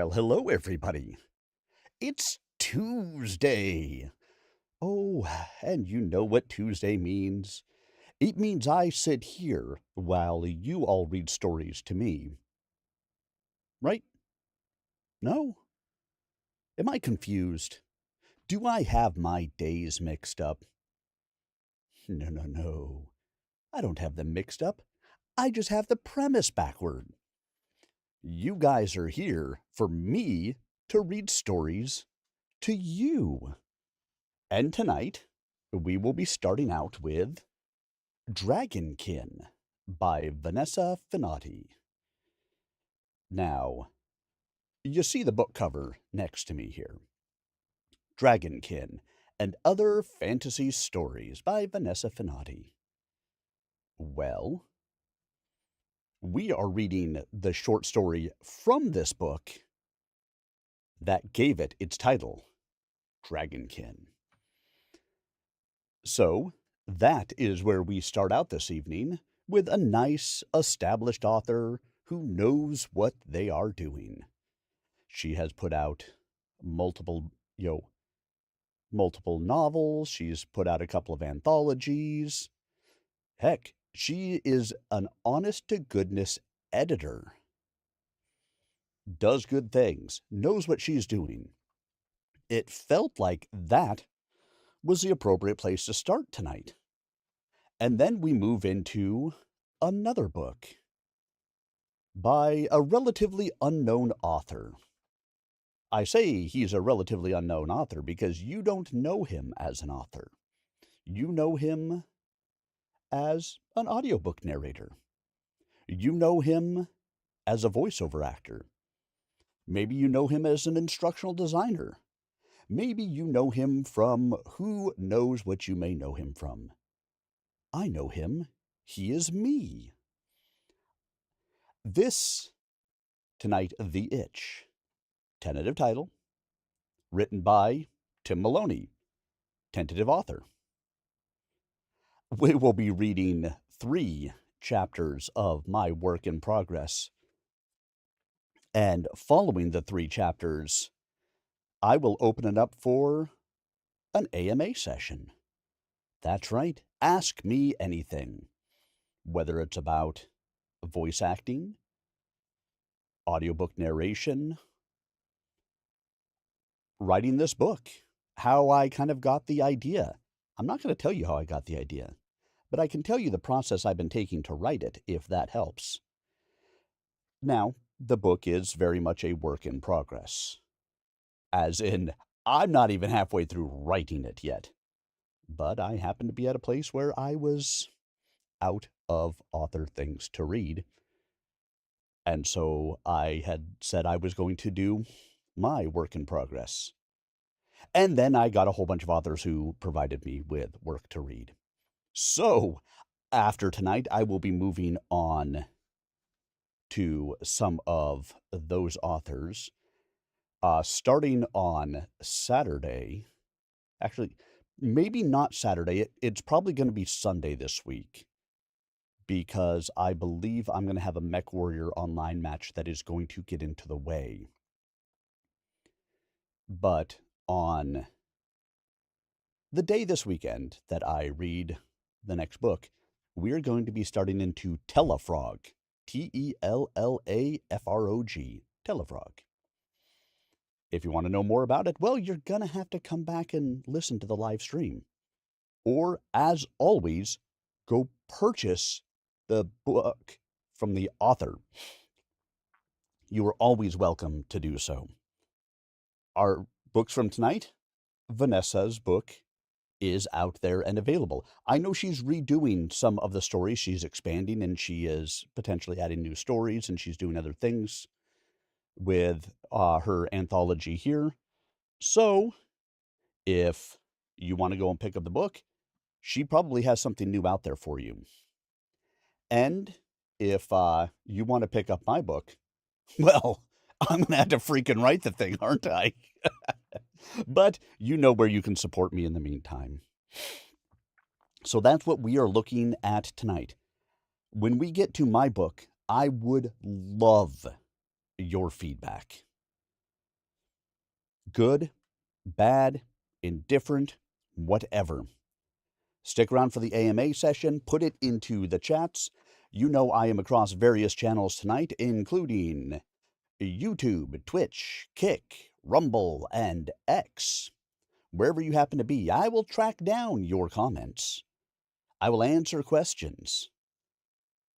Well, hello, everybody. It's Tuesday. Oh, and you know what Tuesday means. It means I sit here while you all read stories to me. Right? No? Am I confused? Do I have my days mixed up? No, no, no. I don't have them mixed up. I just have the premise backward. You guys are here for me to read stories to you. And tonight, we will be starting out with Dragonkin by Vanessa Finaughty. Now, you see the book cover next to me here. Dragonkin and Other Fantasy Stories by Vanessa Finaughty. Well, we are reading the short story from this book that gave it its title, Dragonkin. So, that is where we start out this evening, with a nice, established author who knows what they are doing. She has put out multiple, multiple novels. She's put out a couple of anthologies. Heck, she is an honest-to-goodness editor. Does good things, knows what she's doing. It felt like that was the appropriate place to start tonight. And then we move into another book by a relatively unknown author. I say he's a relatively unknown author because you don't know him as an author. You know him as an audiobook narrator. You know him as a voiceover actor. Maybe you know him as an instructional designer. Maybe you know him from who knows what you may know him from. I know him. He is me. This, tonight, The Itch. Tentative title. Written by Tim Maloney. Tentative author. We will be reading 3 chapters of my work in progress. And following the 3 chapters, I will open it up for an AMA session. That's right. Ask me anything. Whether it's about voice acting, audiobook narration, writing this book, how I kind of got the idea. I'm not going to tell you how I got the idea, but I can tell you the process I've been taking to write it, if that helps. Now, the book is very much a work in progress. As in, I'm not even halfway through writing it yet. But I happen to be at a place where I was out of author things to read. And so I had said I was going to do my work in progress. And then I got a whole bunch of authors who provided me with work to read. So after tonight, I will be moving on to some of those authors. Starting on Saturday, actually, maybe not Saturday. It's probably going to be Sunday this week because I believe I'm going to have a Mech Warrior online match that is going to get into the way. But on the day this weekend that I read the next book, we are going to be starting into Telefrog. Tellafrog. Telefrog. If you want to know more about it, well, you're going to have to come back and listen to the live stream. Or, as always, go purchase the book from the author. You are always welcome to do so. Our books from tonight, Vanessa's book is out there and available. I know she's redoing some of the stories. She's expanding and she is potentially adding new stories and she's doing other things with her anthology here. So if you want to go and pick up the book, she probably has something new out there for you. And if you want to pick up my book, well, I'm going to have to freaking write the thing, aren't I? But you know where you can support me in the meantime. So that's what we are looking at tonight. When we get to my book, I would love your feedback. Good, bad, indifferent, whatever. Stick around for the AMA session, put it into the chats. You know I am across various channels tonight, including YouTube, Twitch, Kick, Rumble, and X. Wherever you happen to be, I will track down your comments. I will answer questions.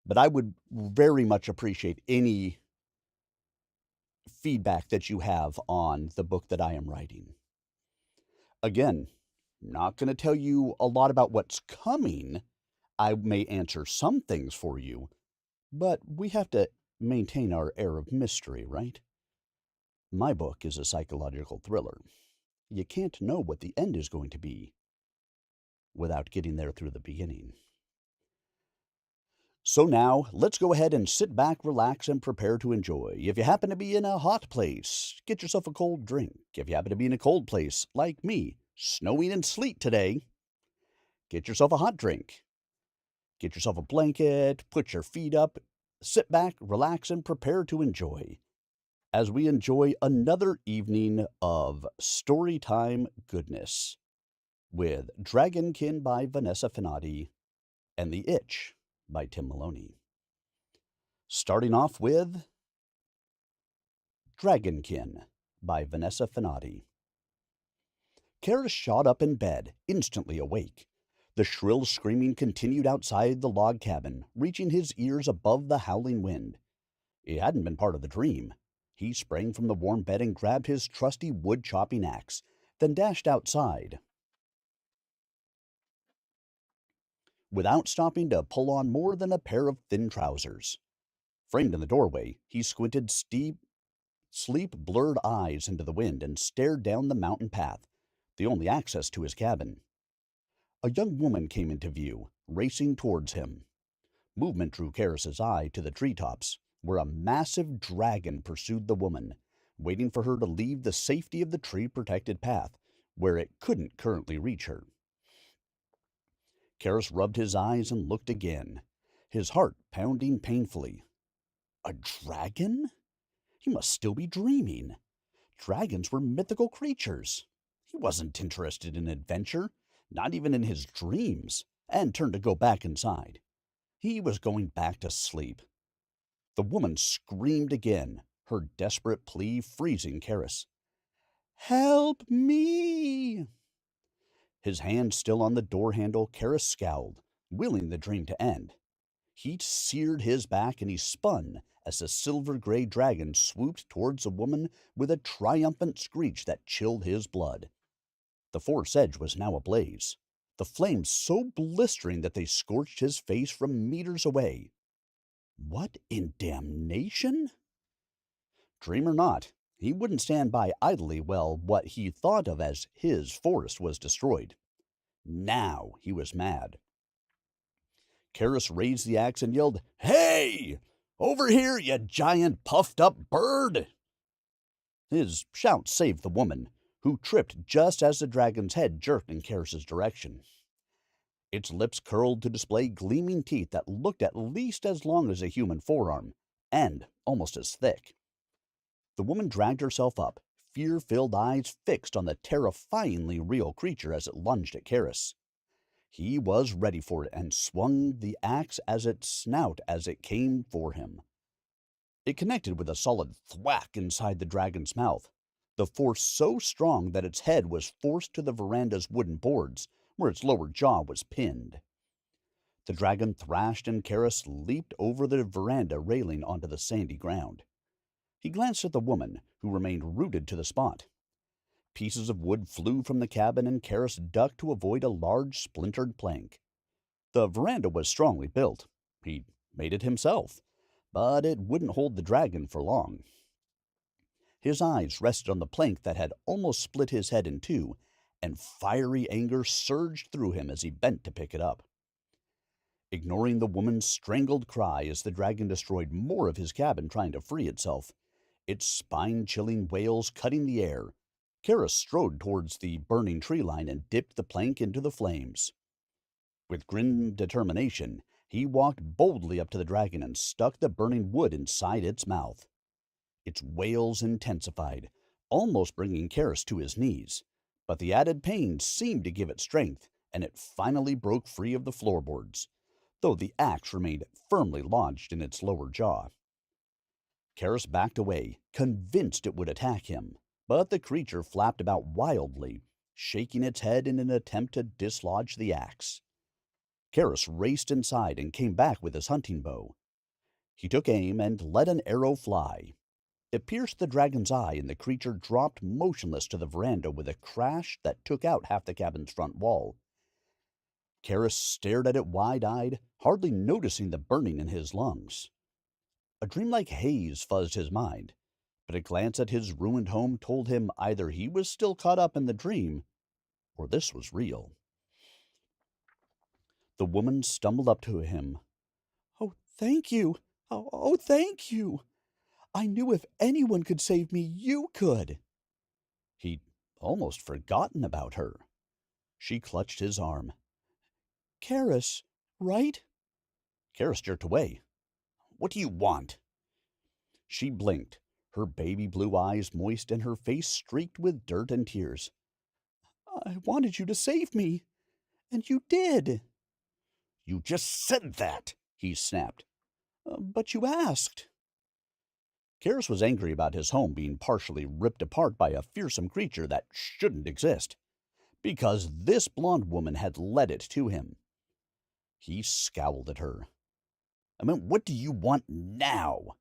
But I would very much appreciate any feedback that you have on the book that I am writing. Again, not going to tell you a lot about what's coming. I may answer some things for you, but we have to maintain our air of mystery, right? My book is a psychological thriller. You can't know what the end is going to be without getting there through the beginning. So now, let's go ahead and sit back, relax, and prepare to enjoy. If you happen to be in a hot place, get yourself a cold drink. If you happen to be in a cold place, like me, snowing and sleet today, get yourself a hot drink. Get yourself a blanket, put your feet up, sit back, relax, and prepare to enjoy as we enjoy another evening of storytime goodness with Dragonkin by Vanessa Finaughty and The Itch by Tim Maloney. Starting off with Dragonkin by Vanessa Finaughty. Kara shot up in bed, instantly awake. The shrill screaming continued outside the log cabin, reaching his ears above the howling wind. It hadn't been part of the dream. He sprang from the warm bed and grabbed his trusty wood-chopping axe, then dashed outside. Without stopping to pull on more than a pair of thin trousers. Framed in the doorway, he squinted sleep-blurred eyes into the wind and stared down the mountain path, the only access to his cabin. A young woman came into view, racing towards him. Movement drew Karis's eye to the treetops, where a massive dragon pursued the woman, waiting for her to leave the safety of the tree-protected path, where it couldn't currently reach her. Karis rubbed his eyes and looked again, his heart pounding painfully. A dragon? He must still be dreaming. Dragons were mythical creatures. He wasn't interested in adventure, not even in his dreams, and turned to go back inside. He was going back to sleep. The woman screamed again, her desperate plea freezing Karis. "Help me!" His hand still on the door handle, Karis scowled, willing the dream to end. Heat seared his back and he spun as the silver-gray dragon swooped towards the woman with a triumphant screech that chilled his blood. The forest edge was now ablaze, the flames so blistering that they scorched his face from meters away. What in damnation? Dream or not, he wouldn't stand by idly while what he thought of as his forest was destroyed. Now he was mad. Karis raised the axe and yelled, "Hey! Over here, you giant puffed-up bird!" His shout saved the woman, who tripped just as the dragon's head jerked in Karis's direction. Its lips curled to display gleaming teeth that looked at least as long as a human forearm, and almost as thick. The woman dragged herself up, fear-filled eyes fixed on the terrifyingly real creature as it lunged at Karis. He was ready for it and swung the axe at its snout as it came for him. It connected with a solid thwack inside the dragon's mouth, the force so strong that its head was forced to the veranda's wooden boards, where its lower jaw was pinned. The dragon thrashed and Karis leaped over the veranda railing onto the sandy ground. He glanced at the woman, who remained rooted to the spot. Pieces of wood flew from the cabin and Karis ducked to avoid a large splintered plank. The veranda was strongly built. He'd made it himself, but it wouldn't hold the dragon for long. His eyes rested on the plank that had almost split his head in two, and fiery anger surged through him as he bent to pick it up. Ignoring the woman's strangled cry as the dragon destroyed more of his cabin trying to free itself, its spine-chilling wails cutting the air, Karis strode towards the burning tree line and dipped the plank into the flames. With grim determination, he walked boldly up to the dragon and stuck the burning wood inside its mouth. Its wails intensified, almost bringing Karis to his knees, but the added pain seemed to give it strength, and it finally broke free of the floorboards, though the axe remained firmly lodged in its lower jaw. Karis backed away, convinced it would attack him, but the creature flapped about wildly, shaking its head in an attempt to dislodge the axe. Karis raced inside and came back with his hunting bow. He took aim and let an arrow fly. It pierced the dragon's eye, and the creature dropped motionless to the veranda with a crash that took out half the cabin's front wall. Karis stared at it wide-eyed, hardly noticing the burning in his lungs. A dreamlike haze fuzzed his mind, but a glance at his ruined home told him either he was still caught up in the dream, or this was real. The woman stumbled up to him. "Oh, thank you! Oh, thank you! I knew if anyone could save me, you could." He'd almost forgotten about her. She clutched his arm. "Karis, right?" Karis jerked away. "What do you want?" She blinked, her baby blue eyes moist and her face streaked with dirt and tears. "I wanted you to save me, and you did." "You just said that," he snapped. "But you asked." Karis was angry about his home being partially ripped apart by a fearsome creature that shouldn't exist, because this blonde woman had led it to him. He scowled at her. "I mean, what do you want now?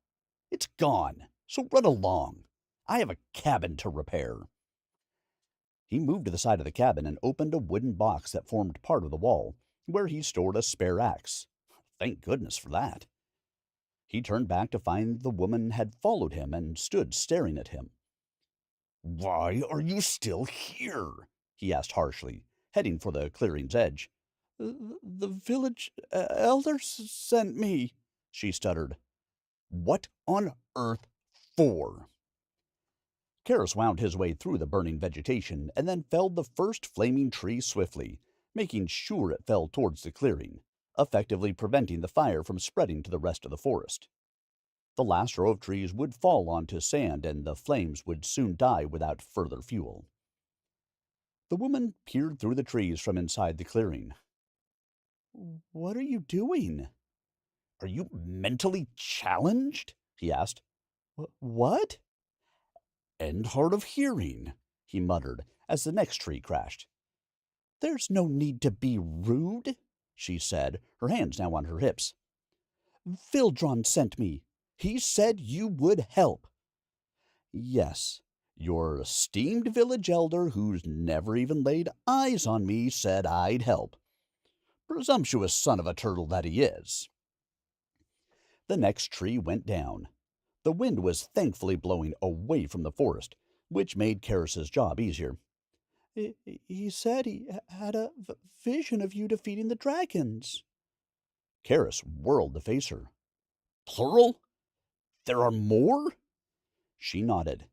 It's gone, so run along. I have a cabin to repair." He moved to the side of the cabin and opened a wooden box that formed part of the wall, where he stored a spare axe. Thank goodness for that. He turned back to find the woman had followed him and stood staring at him. "Why are you still here?" he asked harshly, heading for the clearing's edge. The village elders sent me," she stuttered. "What on earth for?" Karis wound his way through the burning vegetation and then felled the first flaming tree swiftly, making sure it fell towards the clearing, effectively preventing the fire from spreading to the rest of the forest. The last row of trees would fall onto sand, and the flames would soon die without further fuel. The woman peered through the trees from inside the clearing. "What are you doing?" "Are you mentally challenged?" he asked. "What?" "And hard of hearing," he muttered as the next tree crashed. "There's no need to be rude," she said, her hands now on her hips. "Vildron sent me. He said you would help." "Yes, your esteemed village elder, who's never even laid eyes on me, said I'd help. Presumptuous son of a turtle that he is." The next tree went down. The wind was thankfully blowing away from the forest, which made Karis's job easier. He said he had a vision of you defeating the dragons." Karis whirled to face her. "Plural? There are more?" She nodded.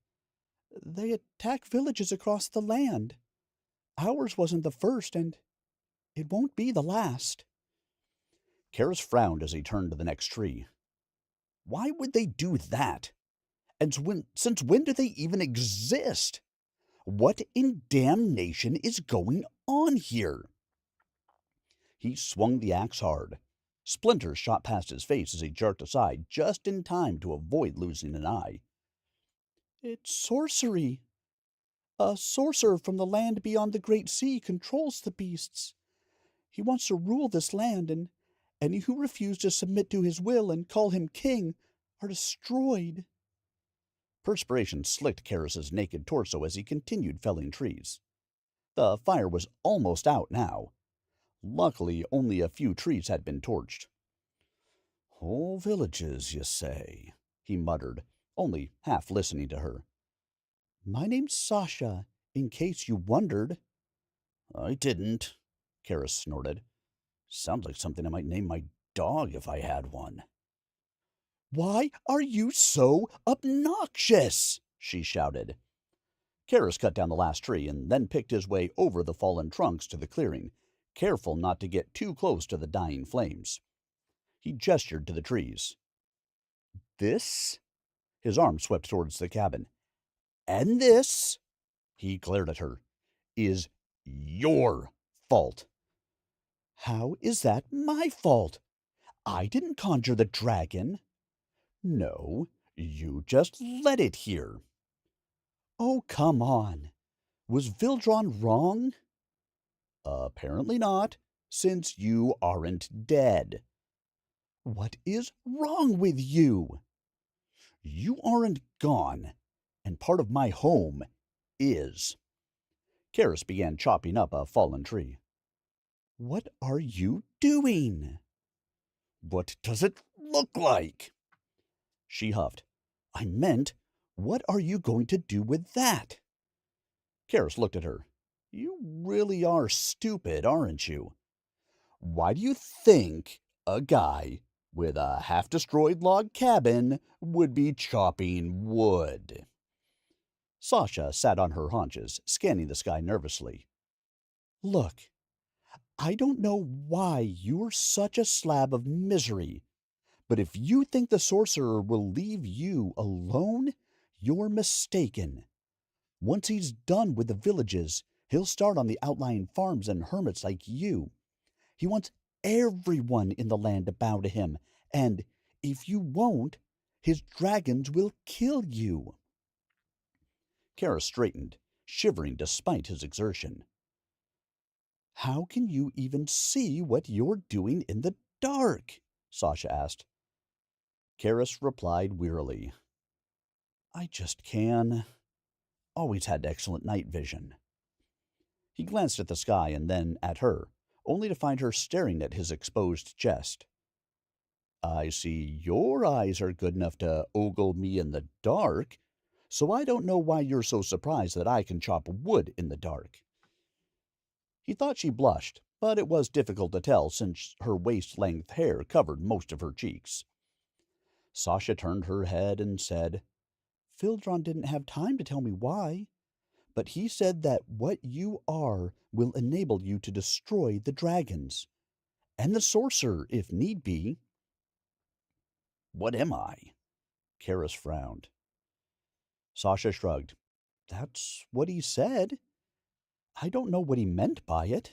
"They attack villages across the land. Ours wasn't the first, and it won't be the last." Karis frowned as he turned to the next tree. Why would they do that? And since when do they even exist? What in damnation is going on here? He swung the axe hard. Splinters shot past his face as he jerked aside just in time to avoid losing an eye. "It's sorcery. A sorcerer from the land beyond the great sea controls the beasts. He wants to rule this land, and any who refuse to submit to his will and call him king are destroyed." Perspiration slicked Karis's naked torso as he continued felling trees. The fire was almost out now. Luckily, only a few trees had been torched. "Whole villages, you say?" he muttered, only half listening to her. "My name's Sasha, in case you wondered." "I didn't," Karis snorted. "Sounds like something I might name my dog if I had one." "Why are you so obnoxious?" she shouted. Karis cut down the last tree and then picked his way over the fallen trunks to the clearing, careful not to get too close to the dying flames. He gestured to the trees. "This?" His arm swept towards the cabin. And this, he glared at her, is your fault. How is that my fault? I didn't conjure the dragon. No, you just let it here. Oh, come on. Was Vildron wrong? Apparently not, since you aren't dead. What is wrong with you? You aren't gone, and part of my home is. Karis began chopping up a fallen tree. What are you doing? What does it look like? She huffed. I meant, what are you going to do with that? Karis looked at her. You really are stupid, aren't you? Why do you think a guy with a half-destroyed log cabin would be chopping wood? Sasha sat on her haunches, scanning the sky nervously. Look, I don't know why you're such a slab of misery, but if you think the sorcerer will leave you alone, you're mistaken. Once he's done with the villages, he'll start on the outlying farms and hermits like you. He wants everyone in the land to bow to him, and if you won't, his dragons will kill you. Kara straightened, shivering despite his exertion. How can you even see what you're doing in the dark? Sasha asked. Karis replied wearily. I just can. Always had excellent night vision. He glanced at the sky and then at her, only to find her staring at his exposed chest. I see your eyes are good enough to ogle me in the dark, so I don't know why you're so surprised that I can chop wood in the dark. He thought she blushed, but it was difficult to tell since her waist-length hair covered most of her cheeks. Sasha turned her head and said, Vildron didn't have time to tell me why, but he said that what you are will enable you to destroy the dragons, and the sorcerer, if need be. What am I? Karis frowned. Sasha shrugged. That's what he said. I don't know what he meant by it.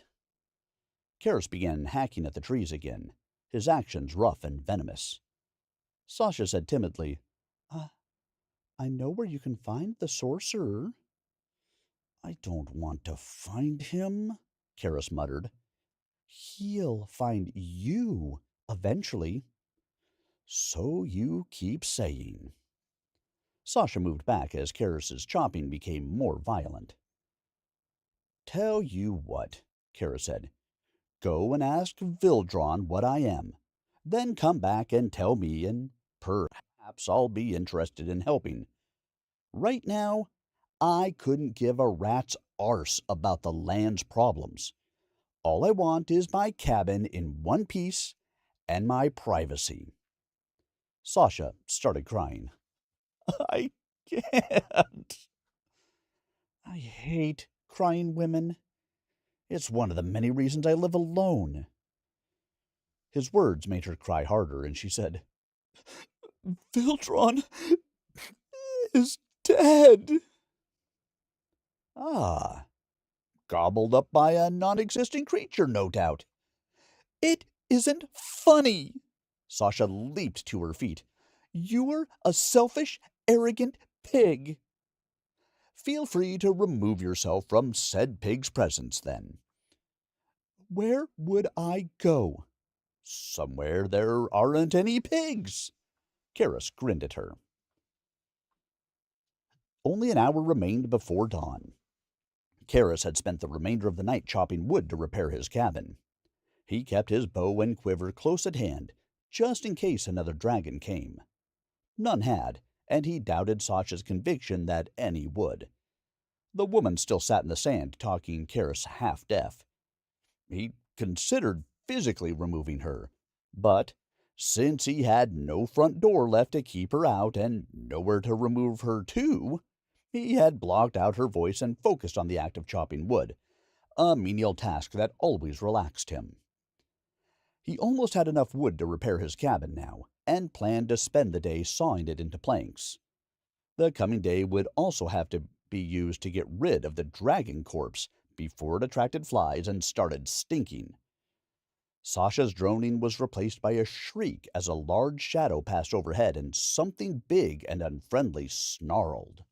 Karis began hacking at the trees again, his actions rough and venomous. Sasha said timidly, I know where you can find the sorcerer. I don't want to find him, Karis muttered. He'll find you eventually. So you keep saying. Sasha moved back as Karis's chopping became more violent. Tell you what, Karis said. Go and ask Vildron what I am. Then come back and tell me, and perhaps I'll be interested in helping. Right now, I couldn't give a rat's arse about the land's problems. All I want is my cabin in one piece and my privacy. Sasha started crying. I can't. I hate crying women. It's one of the many reasons I live alone. His words made her cry harder, and she said, Vildron is dead. Ah, gobbled up by a non-existent creature, no doubt. It isn't funny. Sasha leaped to her feet. You're a selfish, arrogant pig. Feel free to remove yourself from said pig's presence, then. Where would I go? Somewhere there aren't any pigs. Karis grinned at her. Only an hour remained before dawn. Karis had spent the remainder of the night chopping wood to repair his cabin. He kept his bow and quiver close at hand, just in case another dragon came. None had, and he doubted Sasha's conviction that any would. The woman still sat in the sand, talking Karis half-deaf. He considered physically removing her, but since he had no front door left to keep her out and nowhere to remove her to, he had blocked out her voice and focused on the act of chopping wood, a menial task that always relaxed him. He almost had enough wood to repair his cabin now, and planned to spend the day sawing it into planks. The coming day would also have to be used to get rid of the dragon corpse before it attracted flies and started stinking. Sasha's droning was replaced by a shriek as a large shadow passed overhead and something big and unfriendly snarled.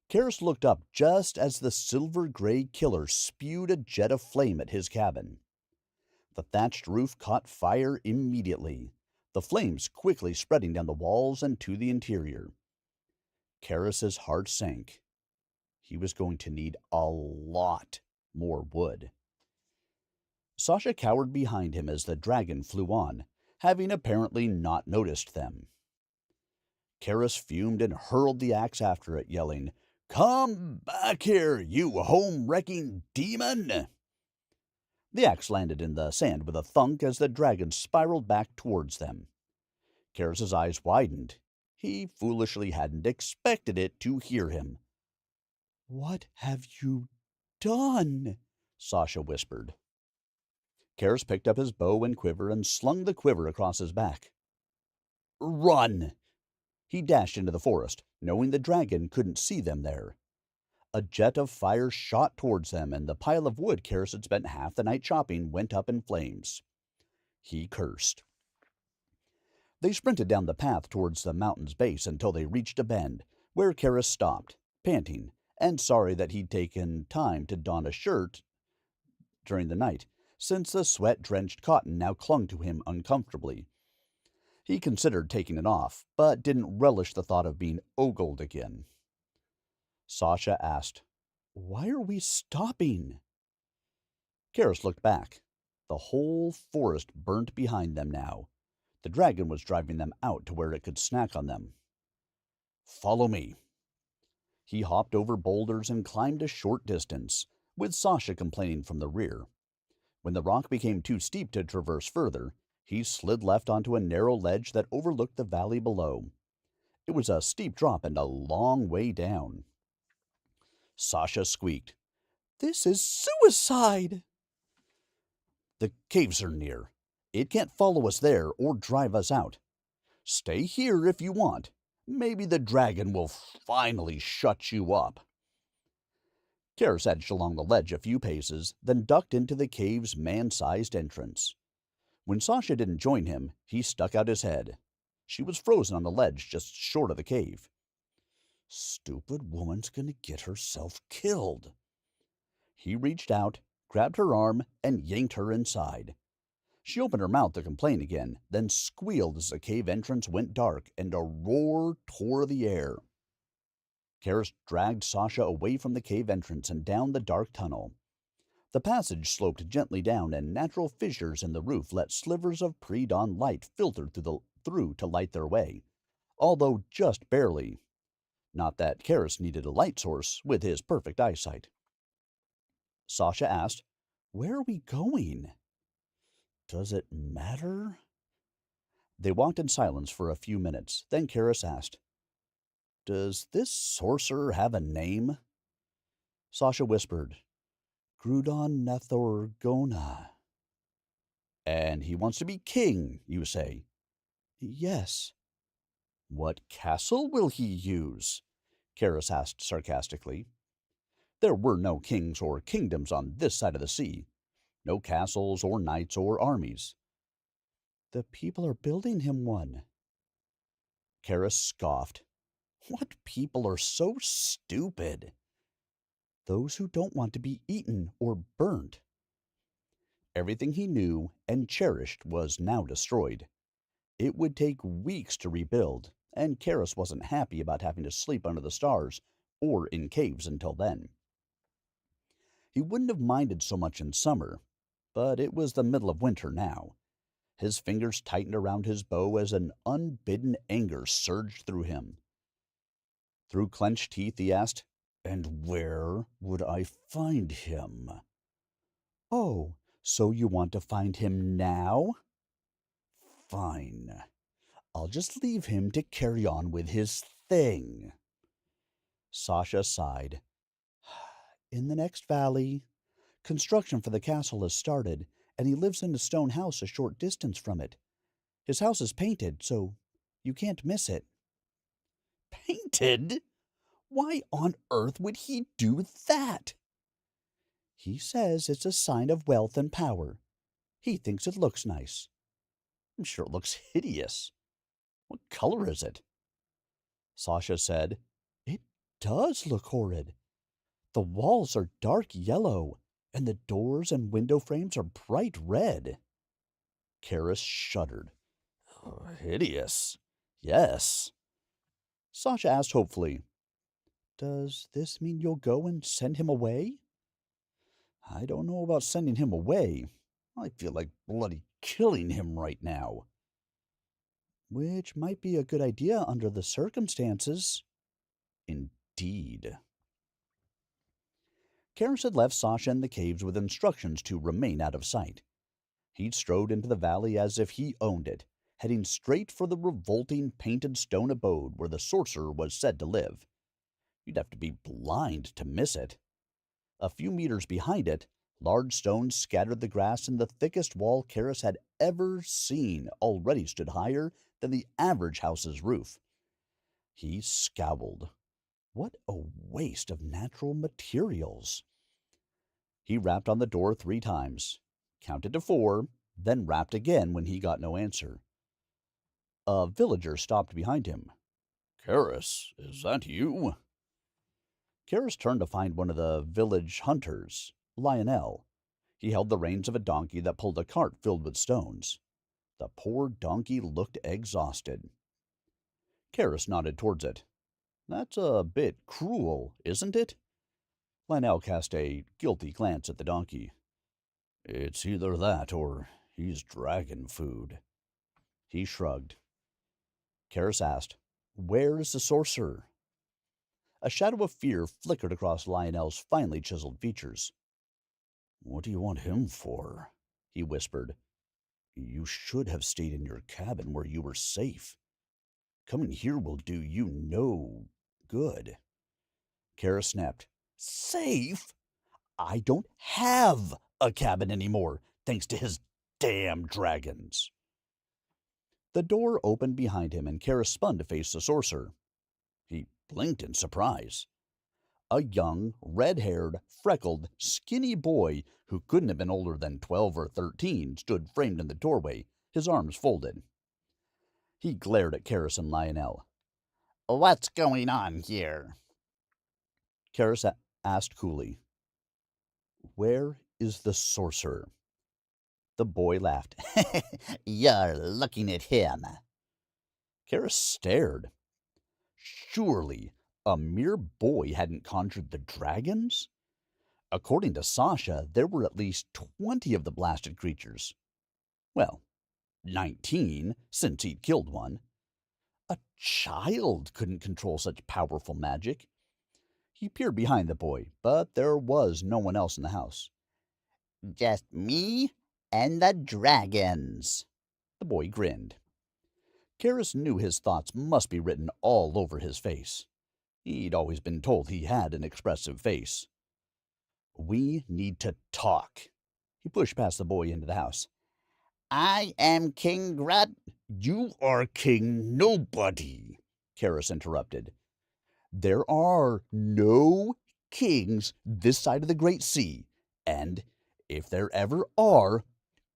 Karis looked up just as the silver-gray killer spewed a jet of flame at his cabin. The thatched roof caught fire immediately, the flames quickly spreading down the walls and to the interior. Karis's heart sank. He was going to need a lot more wood. Sasha cowered behind him as the dragon flew on, having apparently not noticed them. Karis fumed and hurled the axe after it, yelling, "Come back here, you home-wrecking demon!" The axe landed in the sand with a thunk as the dragon spiraled back towards them. Karis's eyes widened. He foolishly hadn't expected it to hear him. "What have you done?" Sasha whispered. Karis picked up his bow and quiver and slung the quiver across his back. "Run!" He dashed into the forest, knowing the dragon couldn't see them there. A jet of fire shot towards them, and the pile of wood Karis had spent half the night chopping went up in flames. He cursed. They sprinted down the path towards the mountain's base until they reached a bend, where Karis stopped, panting, and sorry that he'd taken time to don a shirt during the night, since the sweat-drenched cotton now clung to him uncomfortably. He considered taking it off, but didn't relish the thought of being ogled again. Sasha asked, "Why are we stopping?" Karis looked back. The whole forest burnt behind them now. The dragon was driving them out to where it could snack on them. "Follow me." He hopped over boulders and climbed a short distance, with Sasha complaining from the rear. When the rock became too steep to traverse further, he slid left onto a narrow ledge that overlooked the valley below. It was a steep drop and a long way down. Sasha squeaked, "This is suicide!" "The caves are near. It can't follow us there or drive us out. Stay here if you want. Maybe the dragon will finally shut you up." Karis edged along the ledge a few paces, then ducked into the cave's man-sized entrance. When Sasha didn't join him, he stuck out his head. She was frozen on the ledge just short of the cave. "Stupid woman's gonna get herself killed." He reached out, grabbed her arm, and yanked her inside. She opened her mouth to complain again, then squealed as the cave entrance went dark and a roar tore the air. Karis dragged Sasha away from the cave entrance and down the dark tunnel. The passage sloped gently down, and natural fissures in the roof let slivers of pre-dawn light filter through to light their way, although just barely. Not that Karis needed a light source with his perfect eyesight. Sasha asked, "Where are we going?" "Does it matter?" They walked in silence for a few minutes. Then Karis asked, "Does this sorcerer have a name?" Sasha whispered, "Grudon Nathorgona." "And he wants to be king, you say?" "Yes." "What castle will he use?" Karis asked sarcastically. There were no kings or kingdoms on this side of the sea. No castles or knights or armies. "The people are building him one." Karis scoffed. "What people are so stupid?" "Those who don't want to be eaten or burnt." Everything he knew and cherished was now destroyed. It would take weeks to rebuild, and Karis wasn't happy about having to sleep under the stars or in caves until then. He wouldn't have minded so much in summer, but it was the middle of winter now. His fingers tightened around his bow as an unbidden anger surged through him. Through clenched teeth, he asked, "And where would I find him?" "Oh, so you want to find him now?" "Fine. I'll just leave him to carry on with his thing." Sasha sighed. "In the next valley. Construction for the castle has started, and he lives in a stone house a short distance from it. His house is painted, so you can't miss it." Painted? Why on earth would he do that? He says it's a sign of wealth and power. He thinks it looks nice. I'm sure it looks hideous. What color is it? Sasha said, It does look horrid. The walls are dark yellow, and the doors and window frames are bright red. Karis shuddered. Hideous. Yes. Sasha asked hopefully, Does this mean you'll go and send him away? I don't know about sending him away. I feel like bloody killing him right now. Which might be a good idea under the circumstances. Indeed. Karis had left Sasha in the caves with instructions to remain out of sight. He'd strode into the valley as if he owned it, heading straight for the revolting painted stone abode where the sorcerer was said to live. You'd have to be blind to miss it. A few meters behind it, large stones scattered the grass, and the thickest wall Karis had ever seen already stood higher than the average house's roof. He scowled. What a waste of natural materials. He rapped on the door 3 times, counted to 4, then rapped again when he got no answer. A villager stopped behind him. Karis, is that you? Karis turned to find one of the village hunters, Lionel. He held the reins of a donkey that pulled a cart filled with stones. The poor donkey looked exhausted. Karis nodded towards it. That's a bit cruel, isn't it? Lionel cast a guilty glance at the donkey. It's either that or he's dragon food. He shrugged. Karis asked, Where is the sorcerer? A shadow of fear flickered across Lionel's finely chiseled features. What do you want him for? He whispered. You should have stayed in your cabin where you were safe. Coming here will do you no good. Karis snapped. Safe? I don't have a cabin anymore, thanks to his damn dragons. The door opened behind him, and Karis spun to face the sorcerer. He blinked in surprise. A young, red-haired, freckled, skinny boy who couldn't have been older than 12 or 13 stood framed in the doorway, his arms folded. He glared at Karis and Lionel. What's going on here? Karis asked coolly. Where is the sorcerer? The boy laughed. You're looking at him. Karis stared. Surely a mere boy hadn't conjured the dragons? According to Sasha, there were at least 20 of the blasted creatures. Well, 19, since he'd killed one. A child couldn't control such powerful magic. He peered behind the boy, but there was no one else in the house. Just me and the dragons. The boy grinned. Karis knew his thoughts must be written all over his face. He'd always been told he had an expressive face. We need to talk. He pushed past the boy into the house. I am King Grud. You are King Nobody, Karis interrupted. There are no kings this side of the Great Sea, and if there ever are,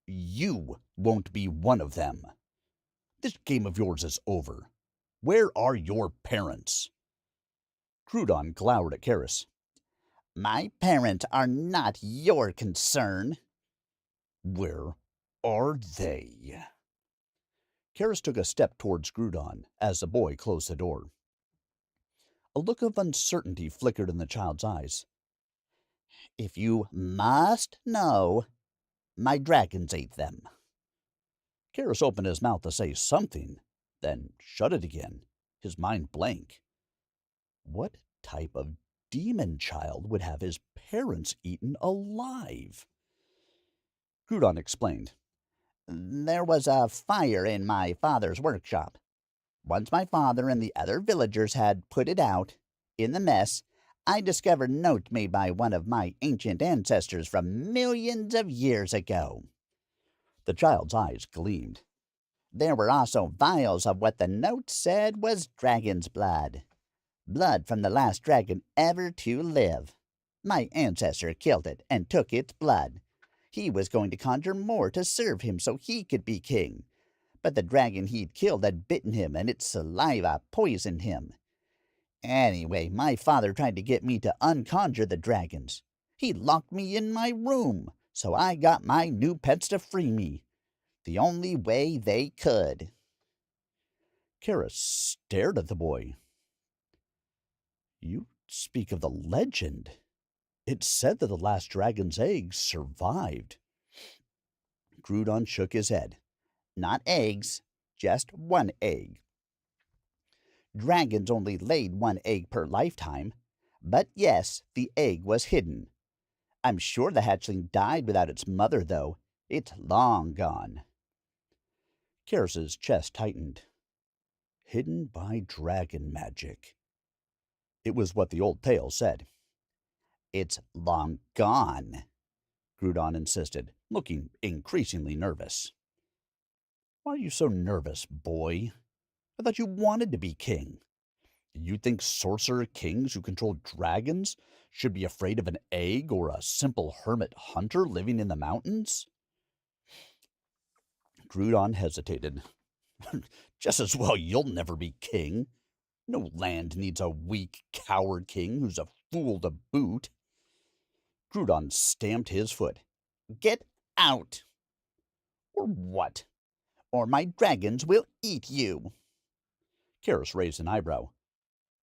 you won't be one of them. This game of yours is over. Where are your parents? Crudon glowered at Karis. My parents are not your concern. Where are they? Karis took a step towards Grudon as the boy closed the door. A look of uncertainty flickered in the child's eyes. If you must know, my dragons ate them. Karis opened his mouth to say something, then shut it again, his mind blank. What type of demon child would have his parents eaten alive? Grudon explained. There was a fire in my father's workshop. Once my father and the other villagers had put it out, in the mess, I discovered notes made by one of my ancient ancestors from millions of years ago. The child's eyes gleamed. There were also vials of what the note said was dragon's blood. Blood from the last dragon ever to live. My ancestor killed it and took its blood. He was going to conjure more to serve him so he could be king. But the dragon he'd killed had bitten him, and its saliva poisoned him. Anyway, my father tried to get me to unconjure the dragons. He locked me in my room, so I got my new pets to free me. The only way they could. Kara stared at the boy. You speak of the legend. It said that the last dragon's eggs survived. Grudon shook his head. Not eggs, just one egg. Dragons only laid one egg per lifetime. But yes, the egg was hidden. I'm sure the hatchling died without its mother, though. It's long gone. Karis's chest tightened. Hidden by dragon magic. It was what the old tale said. It's long gone, Grudon insisted, looking increasingly nervous. Why are you so nervous, boy? I thought you wanted to be king. You think sorcerer kings who control dragons should be afraid of an egg or a simple hermit hunter living in the mountains? Grudon hesitated. Just as well you'll never be king. No land needs a weak, coward king who's a fool to boot. Grudon stamped his foot. Get out! Or what? Or my dragons will eat you. Karis raised an eyebrow.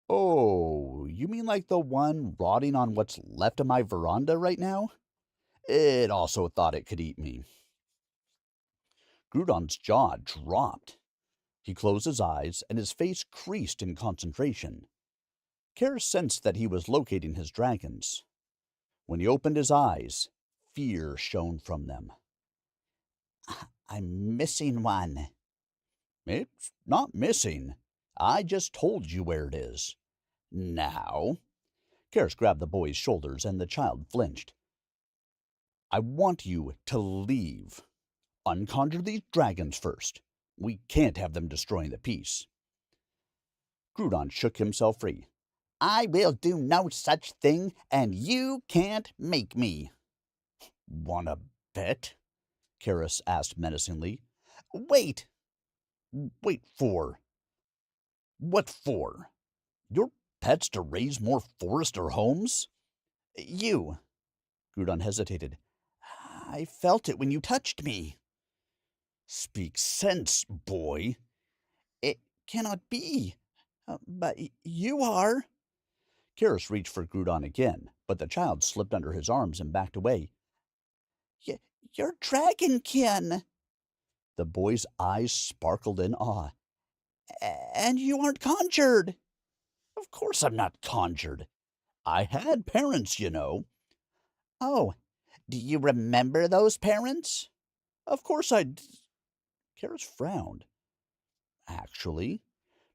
Oh, you mean like the one rotting on what's left of my veranda right now? It also thought it could eat me. Grudon's jaw dropped. He closed his eyes, and his face creased in concentration. Karis sensed that he was locating his dragons. When he opened his eyes, fear shone from them. I'm missing one. It's not missing. I just told you where it is. Now, Karis grabbed the boy's shoulders, and the child flinched. I want you to leave. Unconjure these dragons first. We can't have them destroying the peace. Grudon shook himself free. I will do no such thing, and you can't make me. Wanna bet? Karis asked menacingly. Wait! Wait for? What for? Your pets to raise more forester homes? You. Grudon hesitated. I felt it when you touched me. Speak sense, boy. It cannot be. But you are. Karis reached for Grudon again, but the child slipped under his arms and backed away. You're dragonkin. The boy's eyes sparkled in awe. And you aren't conjured. Of course I'm not conjured. I had parents, you know. Oh, do you remember those parents? Of course I d. Karis frowned. Actually,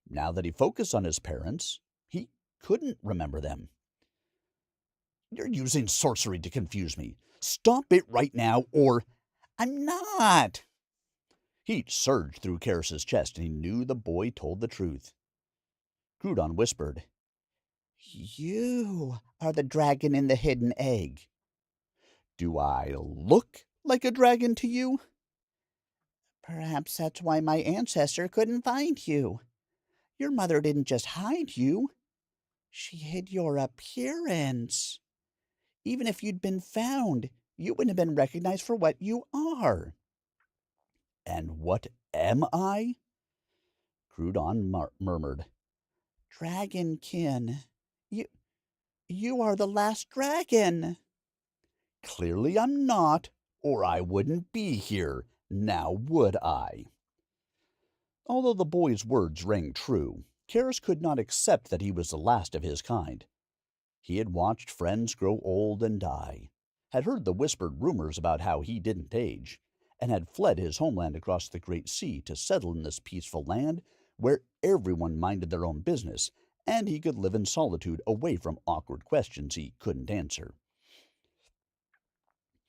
now that he focused on his parents, he couldn't remember them. You're using sorcery to confuse me. Stop it right now, or... I'm not. Heat surged through Karis's chest, and he knew the boy told the truth. Grudon whispered, You are the dragon in the hidden egg. Do I look like a dragon to you? Perhaps that's why my ancestor couldn't find you. Your mother didn't just hide you. She hid your appearance. Even if you'd been found, you wouldn't have been recognized for what you are. And what am I? Grudon murmured. Dragonkin. You are the last dragon. Clearly I'm not, or I wouldn't be here, now would I? Although the boy's words rang true, Karis could not accept that he was the last of his kind. He had watched friends grow old and die, had heard the whispered rumors about how he didn't age, and had fled his homeland across the great sea to settle in this peaceful land where everyone minded their own business, and he could live in solitude away from awkward questions he couldn't answer.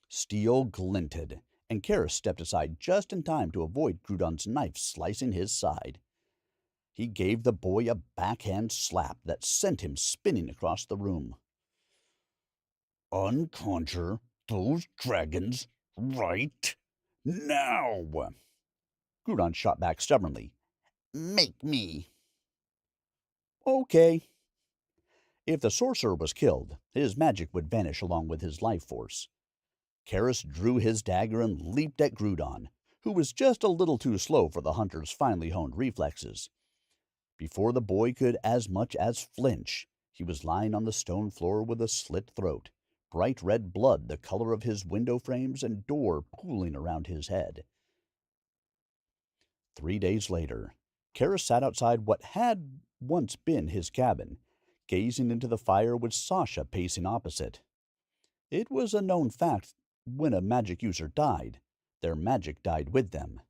Steel glinted, and Karis stepped aside just in time to avoid Grudon's knife slicing his side. He gave the boy a backhand slap that sent him spinning across the room. "Unconjure those dragons right now!" Grudon shot back stubbornly. Make me. "Okay." If the sorcerer was killed, his magic would vanish along with his life force. Karis drew his dagger and leaped at Grudon, who was just a little too slow for the hunter's finely honed reflexes. Before the boy could as much as flinch, he was lying on the stone floor with a slit throat, bright red blood the color of his window frames and door pooling around his head. 3 days later, Karis sat outside what had once been his cabin, gazing into the fire with Sasha pacing opposite. It was a known fact when a magic user died, their magic died with them.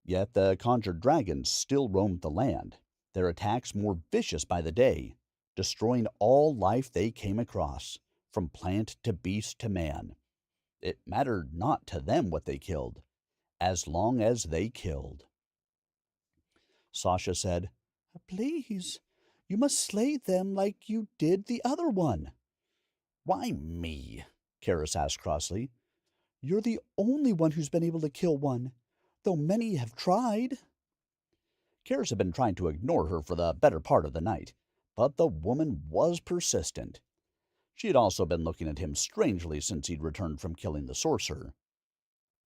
Yet the conjured dragons still roamed the land, their attacks more vicious by the day, destroying all life they came across, from plant to beast to man. It mattered not to them what they killed, as long as they killed. Sasha said, "Please, you must slay them like you did the other one." "Why me?" Karis asked crossly. "You're the only one who's been able to kill one, though many have tried." Karis had been trying to ignore her for the better part of the night, but the woman was persistent. She had also been looking at him strangely since he'd returned from killing the sorcerer.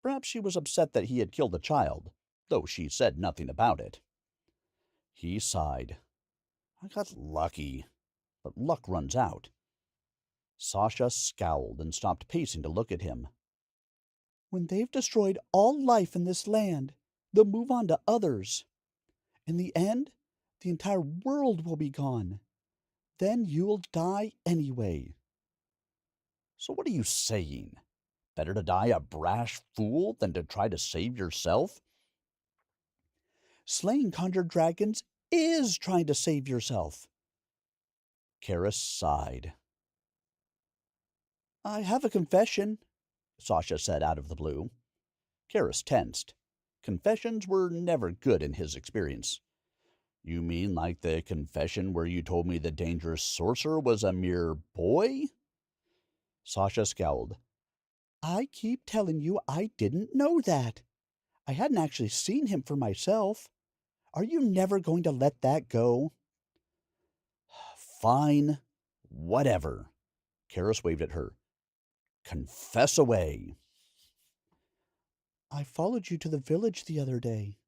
Perhaps she was upset that he had killed a child, though she said nothing about it. He sighed. "I got lucky, but luck runs out." Sasha scowled and stopped pacing to look at him. "When they've destroyed all life in this land, they'll move on to others. In the end, the entire world will be gone. Then you'll die anyway." "So what are you saying? Better to die a brash fool than to try to save yourself?" "Slaying conjured dragons is trying to save yourself." Karis sighed. "I have a confession," Sasha said out of the blue. Karis tensed. Confessions were never good in his experience. "You mean like the confession where you told me the dangerous sorcerer was a mere boy?" Sasha scowled. "I keep telling you I didn't know that. I hadn't actually seen him for myself. Are you never going to let that go?" "Fine. Whatever." Karis waved at her. "Confess away." "I followed you to the village the other day,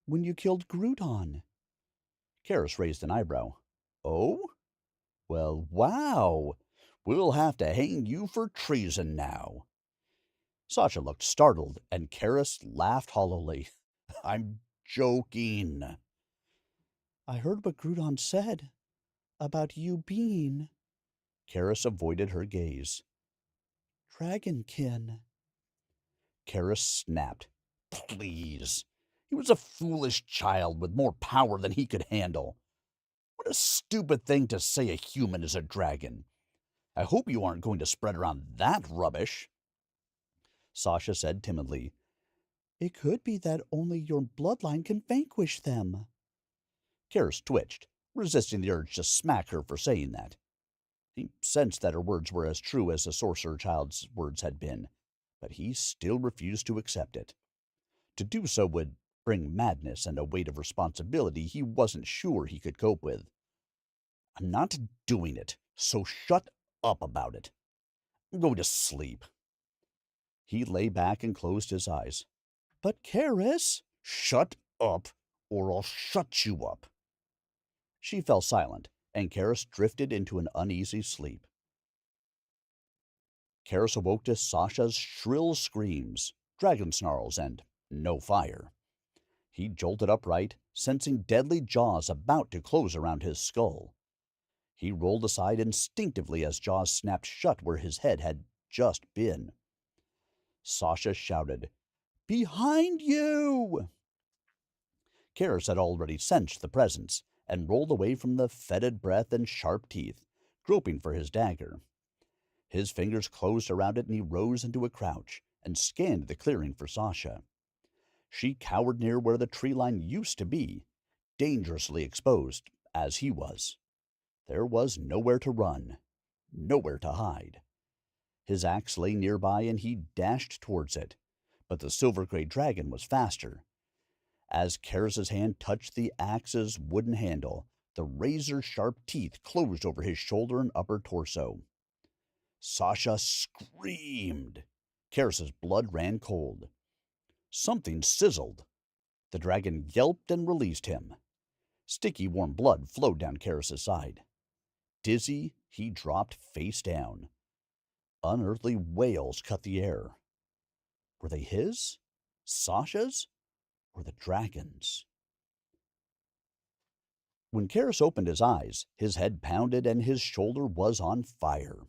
when you killed Grudon." Karis raised an eyebrow. "Oh? Well, wow. We'll have to hang you for treason now." Sasha looked startled, and Karis laughed hollowly. "I'm joking." "I heard what Grudon said about you being—" Karis avoided her gaze. "Dragonkin." Karis snapped. "Please. He was a foolish child with more power than he could handle. What a stupid thing to say a human is a dragon. I hope you aren't going to spread around that rubbish." Sasha said timidly, "It could be that only your bloodline can vanquish them." Karis twitched, resisting the urge to smack her for saying that. He sensed that her words were as true as the sorcerer child's words had been, but he still refused to accept it. To do so would bring madness and a weight of responsibility he wasn't sure he could cope with. "I'm not doing it, so shut up about it. I'm going to sleep." He lay back and closed his eyes. "But Karis—" "Shut up, or I'll shut you up." She fell silent, and Karis drifted into an uneasy sleep. Karis awoke to Sasha's shrill screams, dragon snarls, and no fire. He jolted upright, sensing deadly jaws about to close around his skull. He rolled aside instinctively as jaws snapped shut where his head had just been. Sasha shouted, "Behind you!" Karis had already sensed the presence and rolled away from the fetid breath and sharp teeth, groping for his dagger. His fingers closed around it and he rose into a crouch and scanned the clearing for Sasha. She cowered near where the tree line used to be, dangerously exposed as he was. There was nowhere to run, nowhere to hide. His axe lay nearby and he dashed towards it, but the silver-gray dragon was faster. As Karis's hand touched the axe's wooden handle, the razor-sharp teeth closed over his shoulder and upper torso. Sasha screamed. Karis's blood ran cold. Something sizzled. The dragon yelped and released him. Sticky, warm blood flowed down Karis's side. Dizzy, he dropped face down. Unearthly wails cut the air. Were they his? Sasha's? Or the dragon's? When Karis opened his eyes, his head pounded and his shoulder was on fire.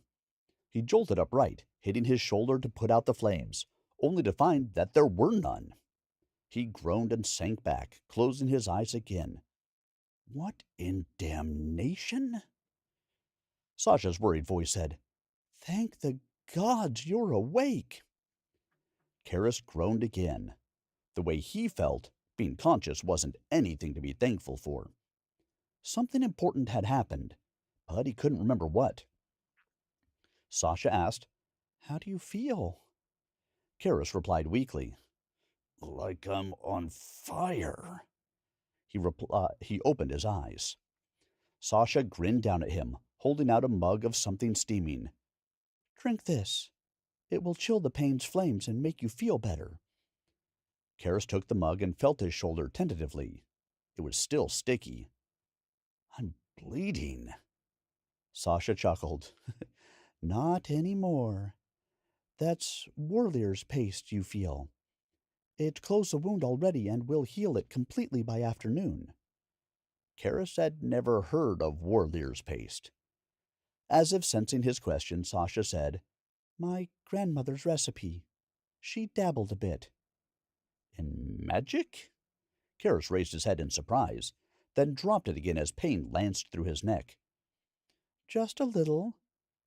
He jolted upright, hitting his shoulder to put out the flames, only to find that there were none. He groaned and sank back, closing his eyes again. What in damnation? Sasha's worried voice said, "Thank the gods you're awake." Karis groaned again. The way he felt, being conscious wasn't anything to be thankful for. Something important had happened, but he couldn't remember what. Sasha asked, "How do you feel?" Karis replied weakly, "Like I'm on fire." He opened his eyes. Sasha grinned down at him, holding out a mug of something steaming. "Drink this. It will chill the pain's flames and make you feel better." Karis took the mug and felt his shoulder tentatively. It was still sticky. "I'm bleeding." Sasha chuckled. "Not anymore. That's Warlear's paste you feel. It closed the wound already and will heal it completely by afternoon." Karis had never heard of Warlear's paste. As if sensing his question, Sasha said, "My grandmother's recipe. She dabbled a bit." "In magic?" Karis raised his head in surprise, then dropped it again as pain lanced through his neck. "Just a little.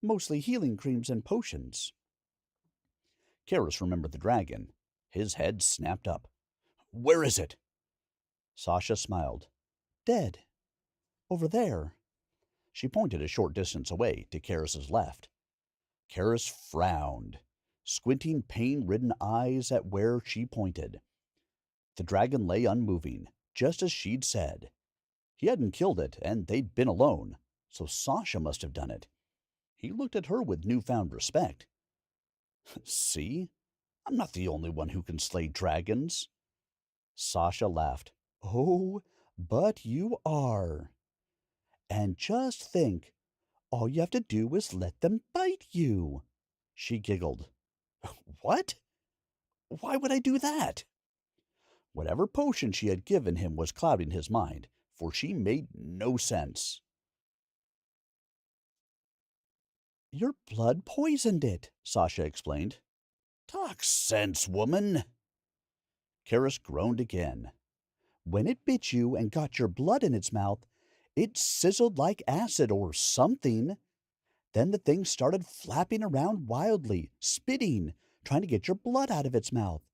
Mostly healing creams and potions." Karis remembered the dragon. His head snapped up. "Where is it?" Sasha smiled. "Dead. Over there." She pointed a short distance away to Karis's left. Karis frowned, squinting pain-ridden eyes at where she pointed. The dragon lay unmoving, just as she'd said. He hadn't killed it, and they'd been alone, so Sasha must have done it. He looked at her with newfound respect. "See? I'm not the only one who can slay dragons." Sasha laughed. "Oh, but you are. And just think, all you have to do is let them bite you." She giggled. "What? Why would I do that?" Whatever potion she had given him was clouding his mind, for she made no sense. "Your blood poisoned it," Sasha explained. "Talk sense, woman." Karis groaned again. "When it bit you and got your blood in its mouth, it sizzled like acid or something. Then the thing started flapping around wildly, spitting, trying to get your blood out of its mouth.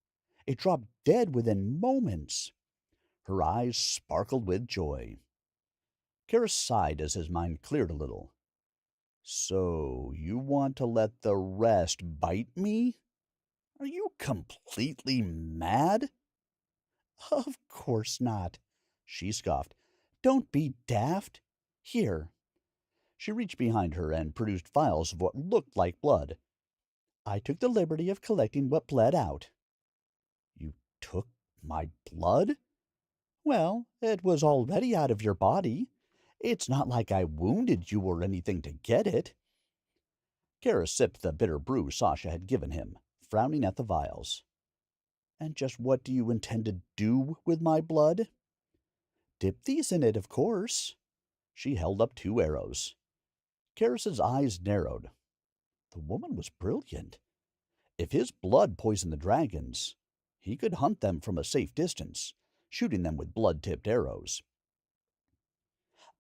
It dropped dead within moments." Her eyes sparkled with joy. Karis sighed as his mind cleared a little. "So you want to let the rest bite me? Are you completely mad?" "Of course not," she scoffed. "Don't be daft. Here." She reached behind her and produced vials of what looked like blood. "I took the liberty of collecting what bled out." "You took my blood?" "Well, it was already out of your body. It's not like I wounded you or anything to get it." Karis sipped the bitter brew Sasha had given him, frowning at the vials. "And just what do you intend to do with my blood?" "Dip these in it, of course." She held up 2 arrows. Karis's eyes narrowed. The woman was brilliant. If his blood poisoned the dragons, he could hunt them from a safe distance, shooting them with blood-tipped arrows.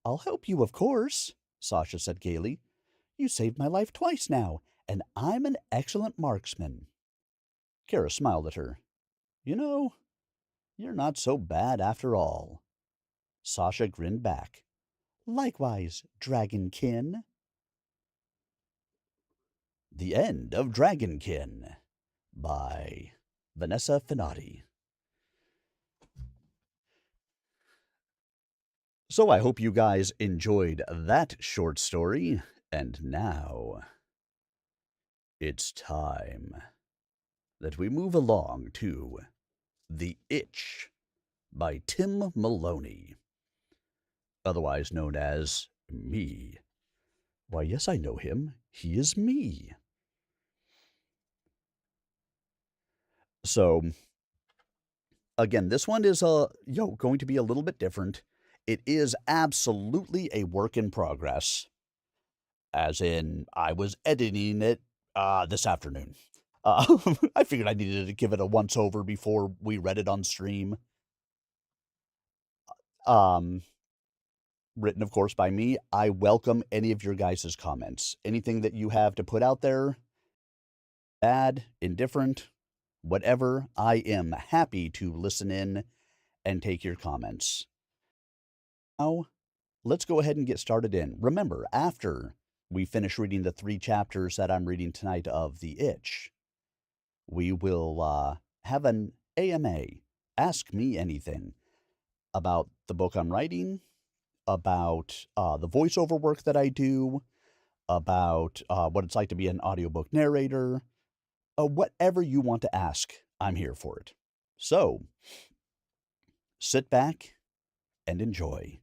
"I'll help you, of course," Sasha said gaily. "You saved my life twice now, and I'm an excellent marksman." Kara smiled at her. You know, you're not so bad after all. Sasha grinned back. Likewise, Dragonkin. The End of Dragonkin by Vanessa Finaughty. So I hope you guys enjoyed that short story, and now it's time that we move along to The Itch by Tim Maloney, otherwise known as Me. Why, yes, I know him. He is me. So, again, this one is going to be a little bit different. It is absolutely a work in progress, as in I was editing it this afternoon. I figured I needed to give it a once over before we read it on stream. Um, Written, of course, by me. I welcome any of your guys' comments. Anything that you have to put out there, bad, indifferent, whatever, I am happy to listen in and take your comments. Now, let's go ahead and get started in. Remember, after we finish reading the 3 chapters that I'm reading tonight of The Itch, we will have an AMA, Ask Me Anything, about the book I'm writing, about the voiceover work that I do, about what it's like to be an audiobook narrator, whatever you want to ask, I'm here for it. So, sit back and enjoy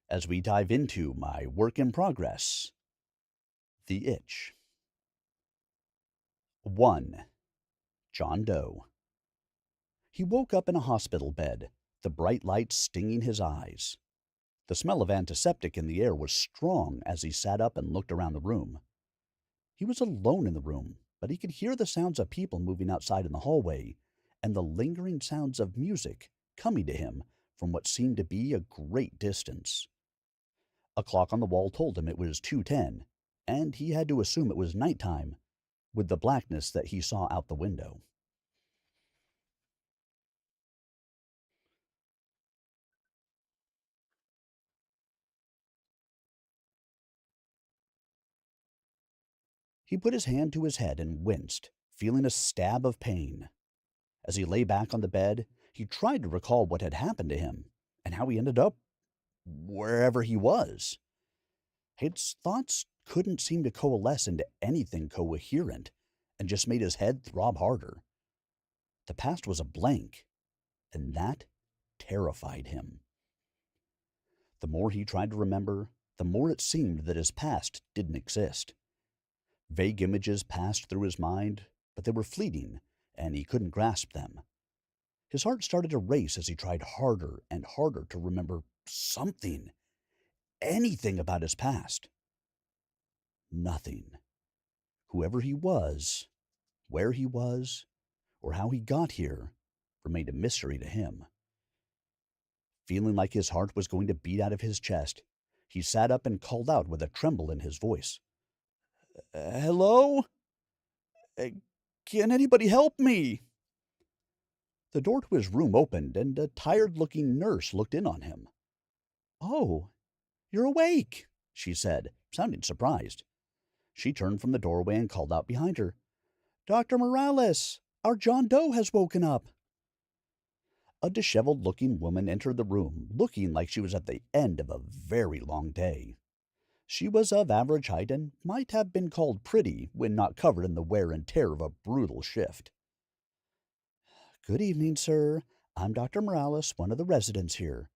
as we dive into my work in progress, The Itch. 1. John Doe. He woke up in a hospital bed, the bright light stinging his eyes. The smell of antiseptic in the air was strong as he sat up and looked around the room. He was alone in the room, but he could hear the sounds of people moving outside in the hallway and the lingering sounds of music coming to him from what seemed to be a great distance. A clock on the wall told him it was 2:10, and he had to assume it was nighttime with the blackness that he saw out the window. He put his hand to his head and winced, feeling a stab of pain. As he lay back on the bed, he tried to recall what had happened to him and how he ended up wherever he was. His thoughts couldn't seem to coalesce into anything coherent and just made his head throb harder. The past was a blank, and that terrified him. The more he tried to remember, the more it seemed that his past didn't exist. Vague images passed through his mind, but they were fleeting, and he couldn't grasp them. His heart started to race as he tried harder and harder to remember something, anything about his past. Nothing. Whoever he was, where he was, or how he got here remained a mystery to him. Feeling like his heart was going to beat out of his chest, he sat up and called out with a tremble in his voice. Hello? Can anybody help me? The door to his room opened, and a tired-looking nurse looked in on him. Oh, you're awake, she said, sounding surprised. She turned from the doorway and called out behind her. Dr. Morales, our John Doe has woken up. A disheveled-looking woman entered the room, looking like she was at the end of a very long day. She was of average height and might have been called pretty when not covered in the wear and tear of a brutal shift. Good evening, sir. I'm Dr. Morales, one of the residents here.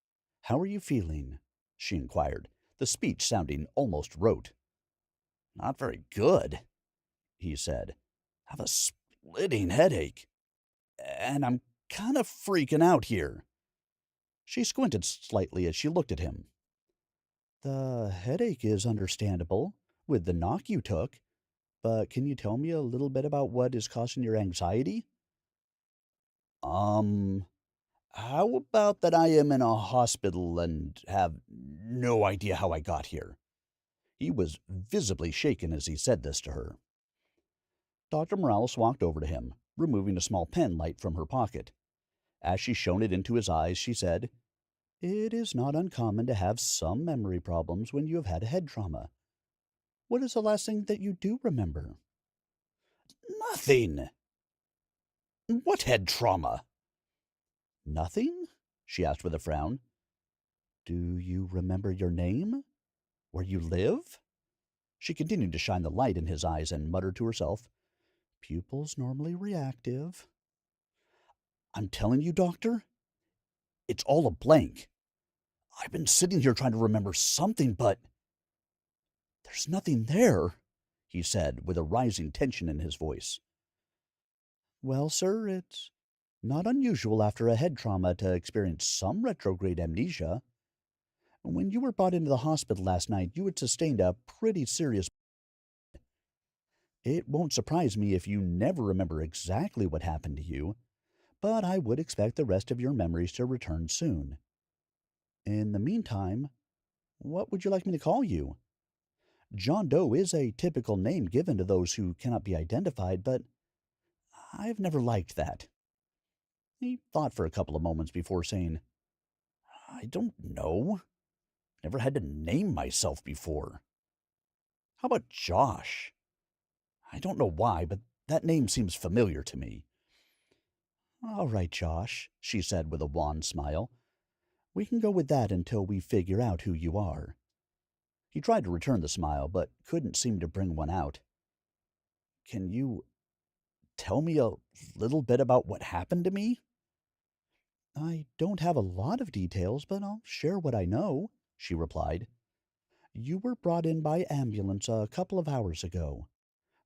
How are you feeling? She inquired, the speech sounding almost rote. Not very good, he said. I have a splitting headache, and I'm kind of freaking out here. She squinted slightly as she looked at him. The headache is understandable, with the knock you took, but can you tell me a little bit about what is causing your anxiety? How about that I am in a hospital and have no idea how I got here? He was visibly shaken as he said this to her. Dr. Morales walked over to him, removing a small pen light from her pocket. As she shone it into his eyes, she said, "It is not uncommon to have some memory problems when you have had a head trauma. What is the last thing that you do remember?" Nothing. What head trauma? Nothing? She asked with a frown. Do you remember your name? Where you live? She continued to shine the light in his eyes and muttered to herself, "Pupils normally reactive." "I'm telling you, doctor, it's all a blank. I've been sitting here trying to remember something, but there's nothing there," he said, with a rising tension in his voice. "Well, sir, it's not unusual after a head trauma to experience some retrograde amnesia. When you were brought into the hospital last night, you had sustained a pretty serious. It won't surprise me if you never remember exactly what happened to you, but I would expect the rest of your memories to return soon. In the meantime, what would you like me to call you? John Doe is a typical name given to those who cannot be identified, but I've never liked that." He thought for a couple of moments before saying, "I don't know. Never had to name myself before. How about Josh? I don't know why, but that name seems familiar to me." "All right, Josh," she said with a wan smile. "We can go with that until we figure out who you are." He tried to return the smile, but couldn't seem to bring one out. "Can you tell me a little bit about what happened to me?" "I don't have a lot of details, but I'll share what I know," she replied. "You were brought in by ambulance a couple of hours ago.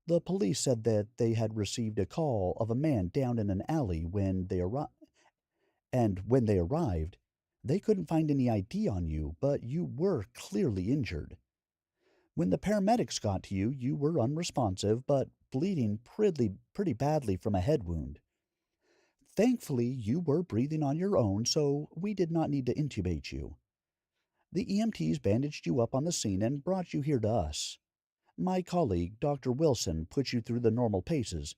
The police said that they had received a call of a man down in an alley when they arrived, they couldn't find any ID on you, but you were clearly injured. When the paramedics got to you, you were unresponsive, but bleeding pretty badly from a head wound. Thankfully, you were breathing on your own, so we did not need to intubate you. The EMTs bandaged you up on the scene and brought you here to us. My colleague, Dr. Wilson, put you through the normal paces,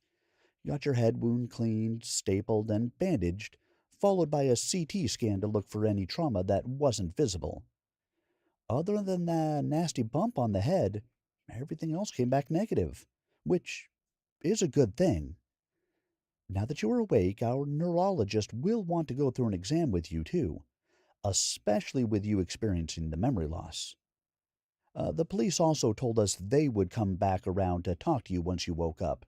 got your head wound cleaned, stapled, and bandaged, followed by a CT scan to look for any trauma that wasn't visible. Other than the nasty bump on the head, everything else came back negative, which is a good thing. Now that you are awake, our neurologist will want to go through an exam with you, too, especially with you experiencing the memory loss. The police also told us they would come back around to talk to you once you woke up."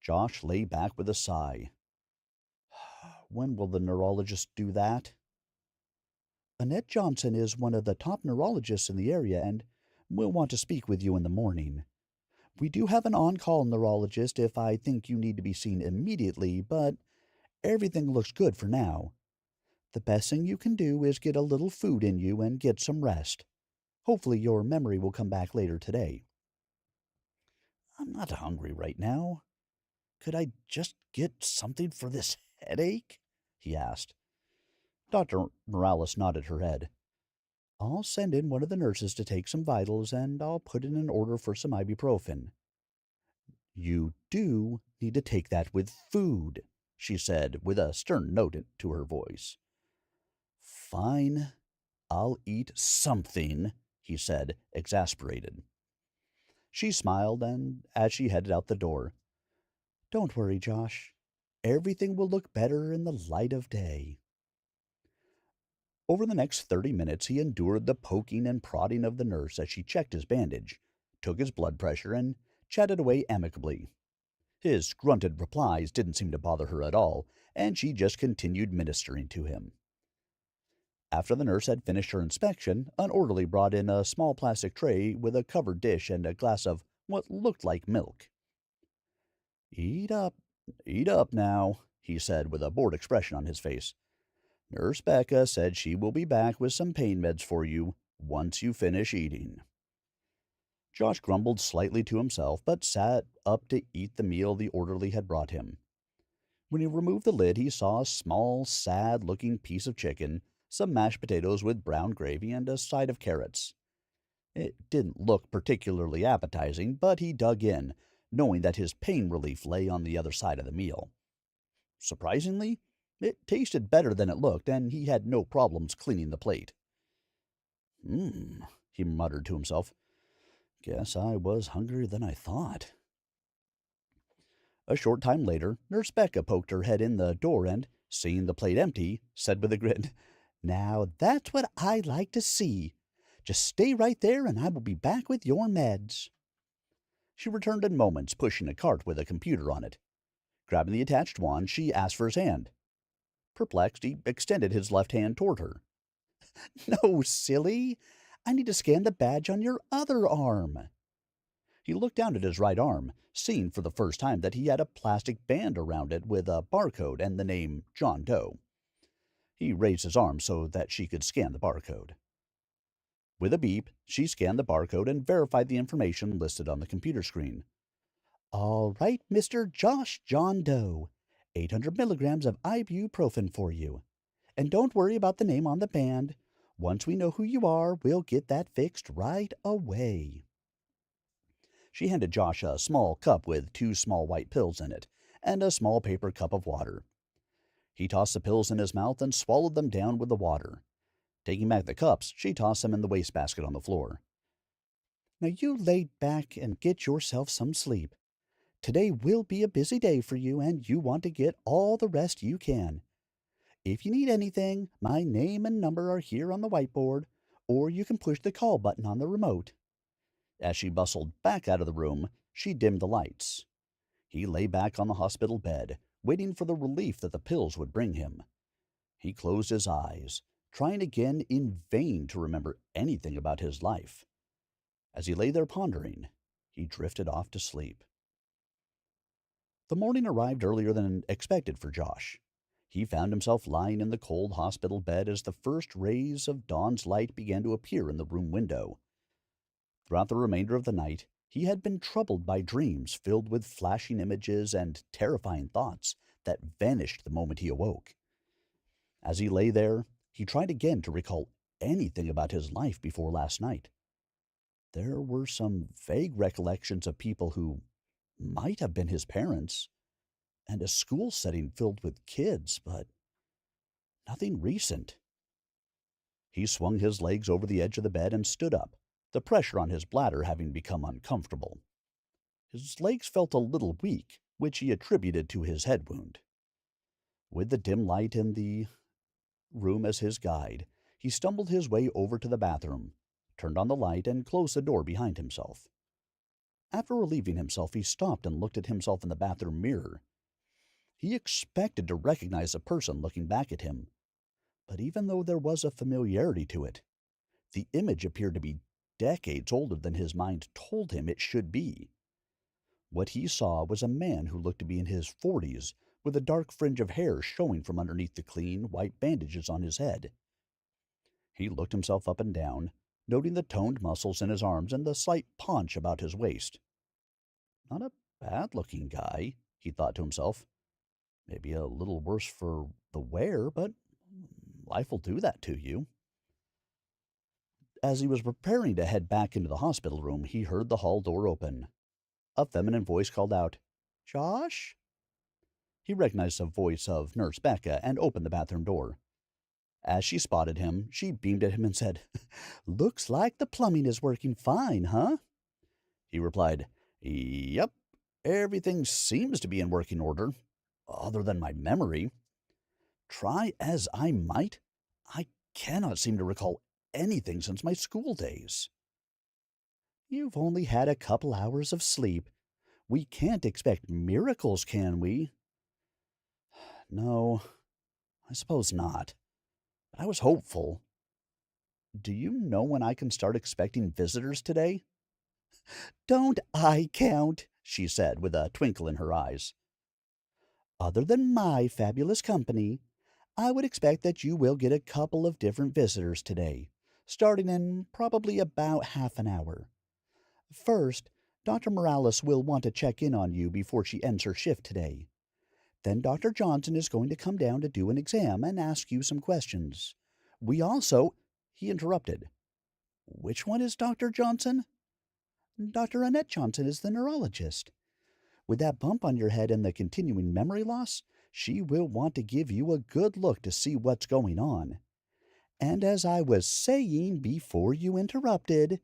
Josh lay back with a sigh. "When will the neurologist do that?" "Annette Johnson is one of the top neurologists in the area and will want to speak with you in the morning. We do have an on-call neurologist if I think you need to be seen immediately, but everything looks good for now. The best thing you can do is get a little food in you and get some rest. Hopefully your memory will come back later today." "I'm not hungry right now. Could I just get something for this headache?" he asked. Dr. Morales nodded her head. "I'll send in one of the nurses to take some vitals, and I'll put in an order for some ibuprofen." "You do need to take that with food," she said, with a stern note to her voice. "Fine, I'll eat something," he said, exasperated. She smiled, and as she headed out the door, "Don't worry, Josh. Everything will look better in the light of day." Over the next 30 minutes, he endured the poking and prodding of the nurse as she checked his bandage, took his blood pressure, and chatted away amicably. His grunted replies didn't seem to bother her at all, and she just continued ministering to him. After the nurse had finished her inspection, an orderly brought in a small plastic tray with a covered dish and a glass of what looked like milk. Eat up now," he said with a bored expression on his face. "Nurse Becca said she will be back with some pain meds for you once you finish eating." Josh grumbled slightly to himself, but sat up to eat the meal the orderly had brought him. When he removed the lid, he saw a small, sad-looking piece of chicken, some mashed potatoes with brown gravy, and a side of carrots. It didn't look particularly appetizing, but he dug in, knowing that his pain relief lay on the other side of the meal. Surprisingly, it tasted better than it looked, and he had no problems cleaning the plate. He muttered to himself. Guess I was hungrier than I thought. A short time later, Nurse Becca poked her head in the door and, seeing the plate empty, said with a grin, "Now that's what I like to see. Just stay right there and I will be back with your meds." She returned in moments, pushing a cart with a computer on it. Grabbing the attached wand, she asked for his hand. Perplexed, he extended his left hand toward her. "No, silly. I need to scan the badge on your other arm." He looked down at his right arm, seeing for the first time that he had a plastic band around it with a barcode and the name John Doe. He raised his arm so that she could scan the barcode. With a beep, she scanned the barcode and verified the information listed on the computer screen. "All right, Mr. Josh John Doe. 800 milligrams of ibuprofen for you. And don't worry about the name on the band. Once we know who you are, we'll get that fixed right away." She handed Josh a small cup with 2 small white pills in it and a small paper cup of water. He tossed the pills in his mouth and swallowed them down with the water. Taking back the cups, she tossed them in the wastebasket on the floor. "Now you lay back and get yourself some sleep. Today will be a busy day for you, and you want to get all the rest you can. If you need anything, my name and number are here on the whiteboard, or you can push the call button on the remote." As she bustled back out of the room, she dimmed the lights. He lay back on the hospital bed, waiting for the relief that the pills would bring him. He closed his eyes, trying again in vain to remember anything about his life. As he lay there pondering, he drifted off to sleep. The morning arrived earlier than expected for Josh. He found himself lying in the cold hospital bed as the first rays of dawn's light began to appear in the room window. Throughout the remainder of the night, he had been troubled by dreams filled with flashing images and terrifying thoughts that vanished the moment he awoke. As he lay there, he tried again to recall anything about his life before last night. There were some vague recollections of people who might have been his parents, and a school setting filled with kids, but nothing recent. He swung his legs over the edge of the bed and stood up, the pressure on his bladder having become uncomfortable. His legs felt a little weak, which he attributed to his head wound. With the dim light in the room as his guide, he stumbled his way over to the bathroom, turned on the light, and closed the door behind himself. After relieving himself, he stopped and looked at himself in the bathroom mirror. He expected to recognize a person looking back at him, but even though there was a familiarity to it, the image appeared to be decades older than his mind told him it should be. What he saw was a man who looked to be in his 40s, with a dark fringe of hair showing from underneath the clean, white bandages on his head. He looked himself up and down, noting the toned muscles in his arms and the slight paunch about his waist. Not a bad-looking guy, he thought to himself. Maybe a little worse for the wear, but life will do that to you. As he was preparing to head back into the hospital room, he heard the hall door open. A feminine voice called out, "Josh?" He recognized the voice of Nurse Becca and opened the bathroom door. As she spotted him, she beamed at him and said, "Looks like the plumbing is working fine, huh?" He replied, "Yep, everything seems to be in working order, other than my memory. Try as I might, I cannot seem to recall anything since my school days." "You've only had a couple hours of sleep. We can't expect miracles, can we?" "No, I suppose not. But I was hopeful. Do you know when I can start expecting visitors today?" "Don't I count?" she said with a twinkle in her eyes. "Other than my fabulous company, I would expect that you will get a couple of different visitors today, starting in probably about half an hour. First, Dr. Morales will want to check in on you before she ends her shift today. Then Dr. Johnson is going to come down to do an exam and ask you some questions. We also—" He interrupted. "Which one is Dr. Johnson?" "Dr. Annette Johnson is the neurologist. With that bump on your head and the continuing memory loss, she will want to give you a good look to see what's going on. And as I was saying before you interrupted,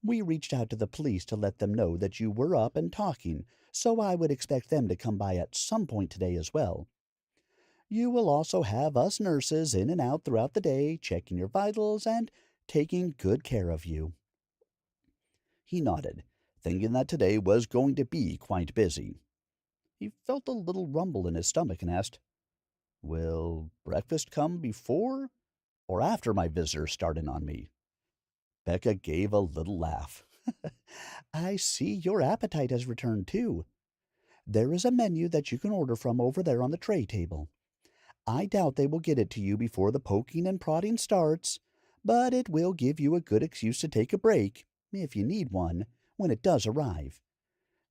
we reached out to the police to let them know that you were up and talking, so I would expect them to come by at some point today as well. You will also have us nurses in and out throughout the day, checking your vitals and taking good care of you. He nodded, thinking that today was going to be quite busy. He felt a little rumble in his stomach and asked, "Will breakfast come before or after my visitors start in on me?" Becca gave a little laugh. "I see your appetite has returned too. There is a menu that you can order from over there on the tray table. I doubt they will get it to you before the poking and prodding starts, but it will give you a good excuse to take a break, if you need one, when it does arrive.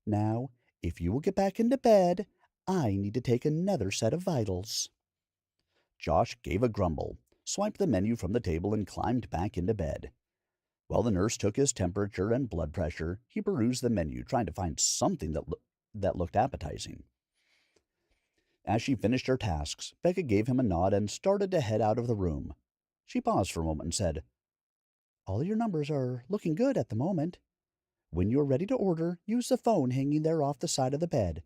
Now, if you will get back into bed, I need to take another set of vitals." Josh gave a grumble, swiped the menu from the table, and climbed back into bed. While the nurse took his temperature and blood pressure, he perused the menu, trying to find something that looked appetizing. As she finished her tasks, Becca gave him a nod and started to head out of the room. She paused for a moment and said, "All your numbers are looking good at the moment. When you're ready to order, use the phone hanging there off the side of the bed.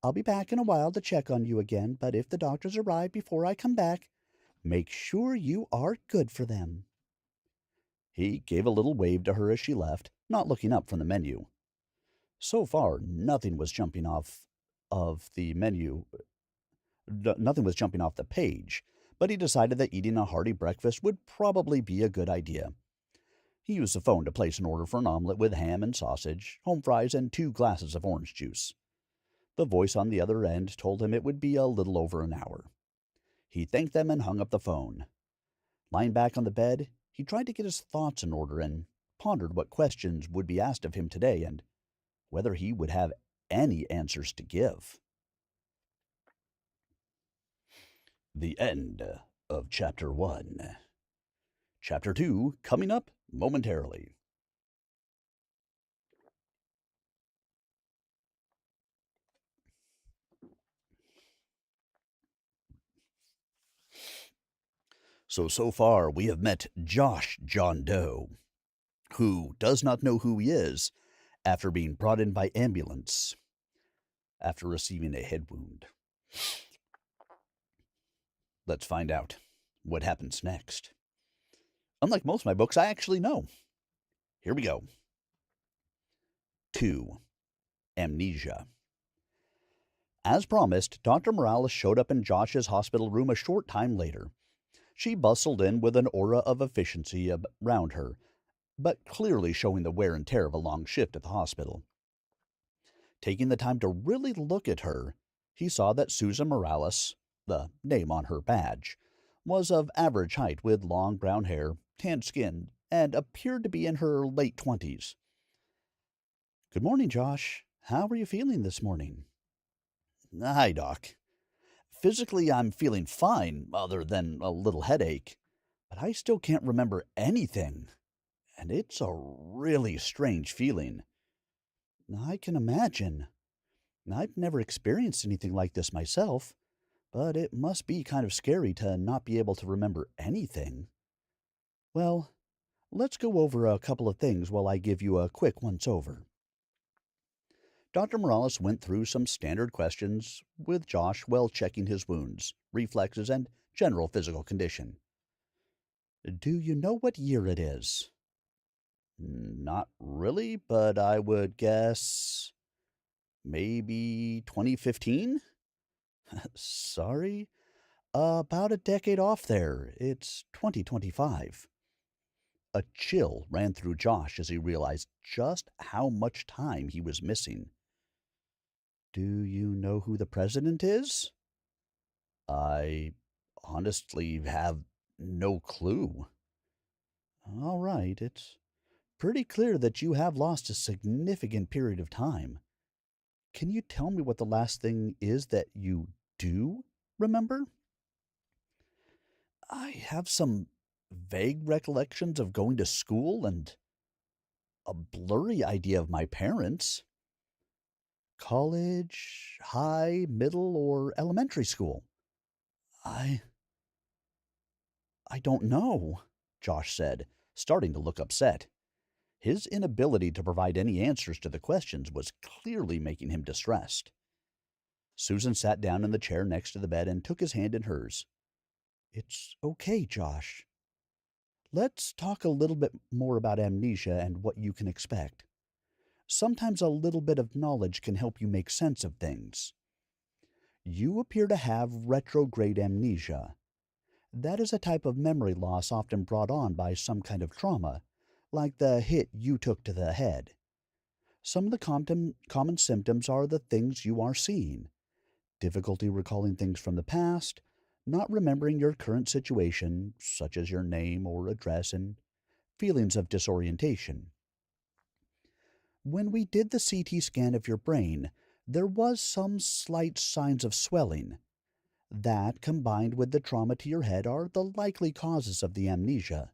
I'll be back in a while to check on you again, but if the doctors arrive before I come back, make sure you are good for them." He gave a little wave to her as she left, not looking up from the menu. So far, nothing was jumping off of the menu. Nothing was jumping off the page, but he decided that eating a hearty breakfast would probably be a good idea. He used the phone to place an order for an omelet with ham and sausage, home fries, and 2 glasses of orange juice. The voice on the other end told him it would be a little over an hour. He thanked them and hung up the phone. Lying back on the bed, he tried to get his thoughts in order and pondered what questions would be asked of him today and whether he would have any answers to give. The end of Chapter 1. Chapter 2 coming up momentarily. So far we have met Josh John Doe, who does not know who he is after being brought in by ambulance after receiving a head wound. Let's find out what happens next. Unlike most of my books, I actually know. Here we go. 2. Amnesia. As promised, Dr. Morales showed up in Josh's hospital room a short time later. She bustled in with an aura of efficiency around her, but clearly showing the wear and tear of a long shift at the hospital. Taking the time to really look at her, he saw that Susan Morales, the name on her badge, was of average height with long brown hair, tanned skin, and appeared to be in her late 20s. "Good morning, Josh. How are you feeling this morning?" "Hi, Doc. Physically, I'm feeling fine, other than a little headache, but I still can't remember anything, and it's a really strange feeling." "I can imagine. I've never experienced anything like this myself, but it must be kind of scary to not be able to remember anything. Well, let's go over a couple of things while I give you a quick once-over." Dr. Morales went through some standard questions with Josh while checking his wounds, reflexes, and general physical condition. "Do you know what year it is?" "Not really, but I would guess maybe 2015? "Sorry? About a decade off there. It's 2025. A chill ran through Josh as he realized just how much time he was missing. "Do you know who the president is?" "I honestly have no clue." "All right, it's pretty clear that you have lost a significant period of time. Can you tell me what the last thing is that you do remember?" "I have some vague recollections of going to school and a blurry idea of my parents." College, high, middle, or elementary school? I I don't know, Josh said, starting to look upset. His inability to provide any answers to the questions was clearly making him distressed. Susan sat down in the chair next to the bed and took his hand in hers. It's okay, Josh. Let's talk a little bit more about amnesia and what you can expect. Sometimes a little bit of knowledge can help you make sense of things. You appear to have retrograde amnesia. That is a type of memory loss often brought on by some kind of trauma, like the hit you took to the head. Some of the common symptoms are the things you are seeing: difficulty recalling things from the past, not remembering your current situation, such as your name or address, and feelings of disorientation. When we did the CT scan of your brain, there was some slight signs of swelling. That, combined with the trauma to your head, are the likely causes of the amnesia.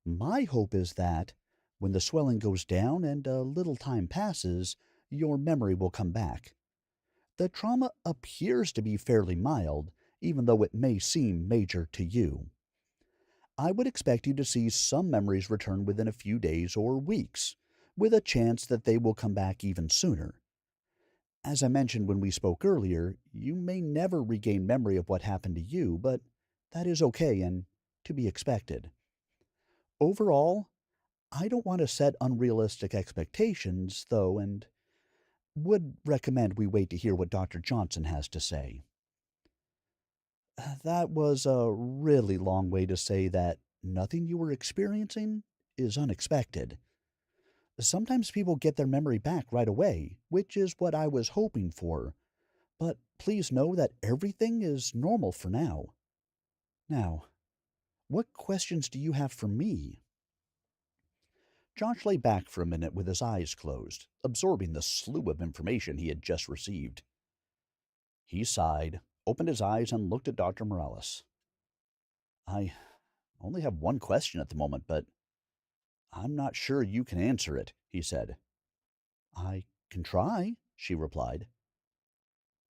My hope is that, when the swelling goes down and a little time passes, your memory will come back. The trauma appears to be fairly mild, even though it may seem major to you. I would expect you to see some memories return within a few days or weeks, with a chance that they will come back even sooner. As I mentioned when we spoke earlier, you may never regain memory of what happened to you, but that is okay and to be expected. Overall, I don't want to set unrealistic expectations, though, and would recommend we wait to hear what Dr. Johnson has to say. That was a really long way to say that nothing you were experiencing is unexpected. Sometimes people get their memory back right away, which is what I was hoping for, but please know that everything is normal for now. Now, what questions do you have for me? Josh lay back for a minute with his eyes closed, absorbing the slew of information he had just received. He sighed, opened his eyes, and looked at Dr. Morales. I only have one question at the moment, but I'm not sure you can answer it, he said. I can try, she replied.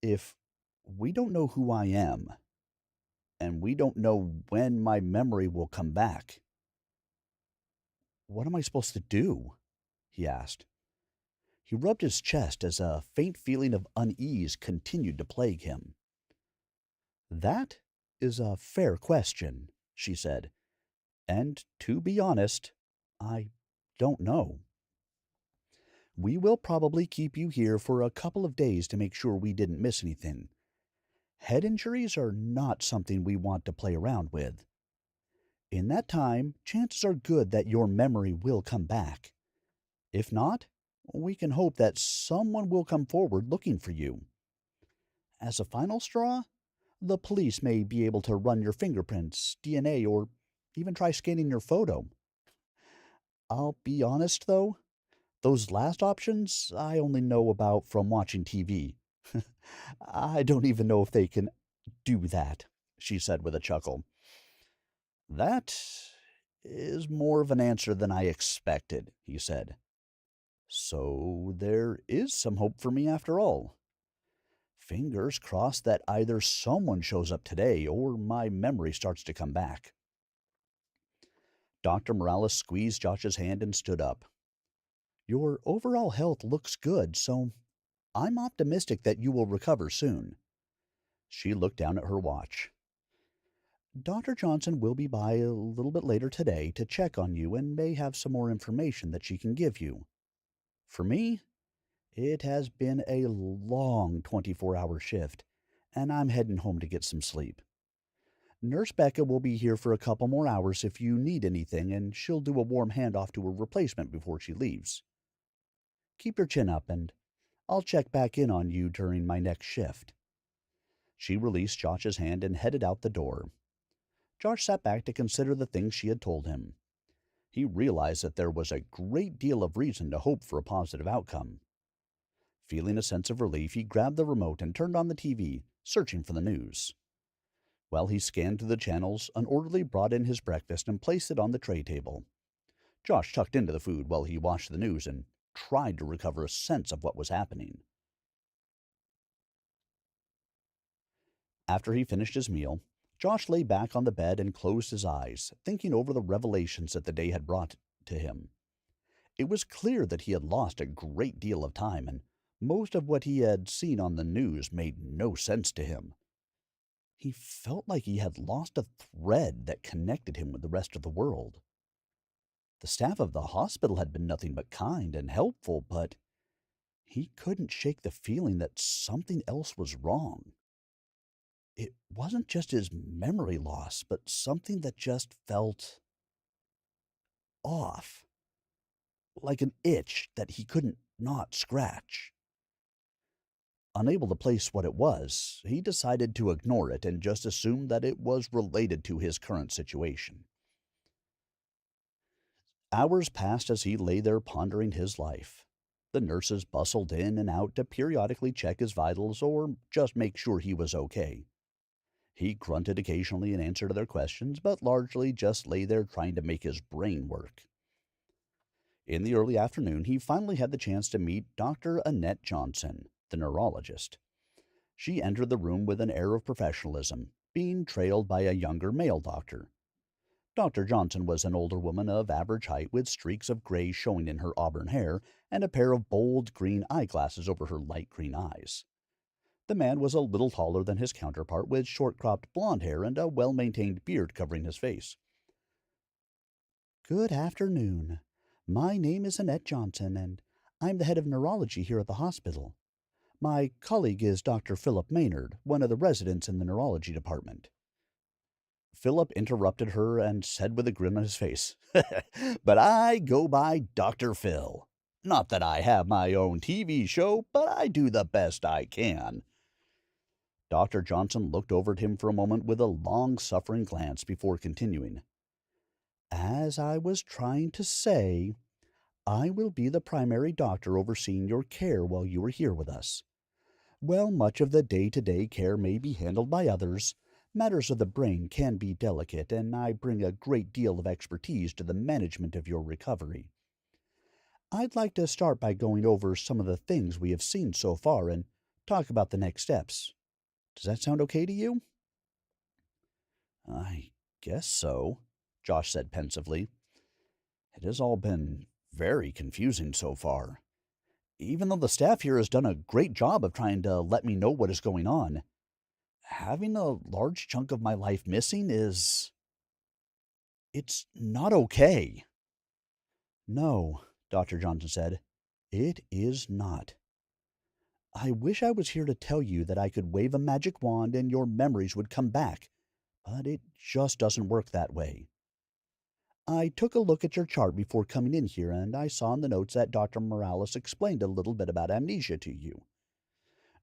If we don't know who I am, and we don't know when my memory will come back, what am I supposed to do? He asked. He rubbed his chest as a faint feeling of unease continued to plague him. That is a fair question, she said, and to be honest, I don't know. We will probably keep you here for a couple of days to make sure we didn't miss anything. Head injuries are not something we want to play around with. In that time, chances are good that your memory will come back. If not, we can hope that someone will come forward looking for you. As a final straw, the police may be able to run your fingerprints, DNA, or even try scanning your photo. I'll be honest, though, those last options I only know about from watching TV. I don't even know if they can do that, she said with a chuckle. That is more of an answer than I expected, he said. So there is some hope for me after all. Fingers crossed that either someone shows up today or my memory starts to come back. Dr. Morales squeezed Josh's hand and stood up. Your overall health looks good, so I'm optimistic that you will recover soon. She looked down at her watch. Dr. Johnson will be by a little bit later today to check on you and may have some more information that she can give you. For me, it has been a long 24-hour shift, and I'm heading home to get some sleep. Nurse Becca will be here for a couple more hours if you need anything, and she'll do a warm handoff to her replacement before she leaves. Keep your chin up, and I'll check back in on you during my next shift. She released Josh's hand and headed out the door. Josh sat back to consider the things she had told him. He realized that there was a great deal of reason to hope for a positive outcome. Feeling a sense of relief, he grabbed the remote and turned on the TV, searching for the news. While he scanned through the channels, an orderly brought in his breakfast and placed it on the tray table. Josh tucked into the food while he watched the news and tried to recover a sense of what was happening. After he finished his meal, Josh lay back on the bed and closed his eyes, thinking over the revelations that the day had brought to him. It was clear that he had lost a great deal of time, and most of what he had seen on the news made no sense to him. He felt like he had lost a thread that connected him with the rest of the world. The staff of the hospital had been nothing but kind and helpful, but he couldn't shake the feeling that something else was wrong. It wasn't just his memory loss, but something that just felt off, like an itch that he couldn't not scratch. Unable to place what it was, he decided to ignore it and just assume that it was related to his current situation. Hours passed as he lay there pondering his life. The nurses bustled in and out to periodically check his vitals or just make sure he was okay. He grunted occasionally in answer to their questions, but largely just lay there trying to make his brain work. In the early afternoon, he finally had the chance to meet Dr. Annette Johnson, the neurologist. She entered the room with an air of professionalism, being trailed by a younger male doctor. Dr. Johnson was an older woman of average height with streaks of gray showing in her auburn hair and a pair of bold green eyeglasses over her light green eyes. The man was a little taller than his counterpart, with short-cropped blond hair and a well-maintained beard covering his face. "Good afternoon. My name is Annette Johnson, and I'm the head of neurology here at the hospital. My colleague is Dr. Philip Maynard, one of the residents in the neurology department." Philip interrupted her and said with a grin on his face, "But I go by Dr. Phil. Not that I have my own TV show, but I do the best I can." Dr. Johnson looked over at him for a moment with a long-suffering glance before continuing. "As I was trying to say, I will be the primary doctor overseeing your care while you are here with us. While much of the day-to-day care may be handled by others, matters of the brain can be delicate, and I bring a great deal of expertise to the management of your recovery. I'd like to start by going over some of the things we have seen so far and talk about the next steps. Does that sound okay to you?" "I guess so," Josh said pensively. "It has all been very confusing so far. Even though the staff here has done a great job of trying to let me know what is going on, having a large chunk of my life missing it's not okay." "No," Dr. Johnson said, "it is not. I wish I was here to tell you that I could wave a magic wand and your memories would come back, but it just doesn't work that way. I took a look at your chart before coming in here, and I saw in the notes that Dr. Morales explained a little bit about amnesia to you.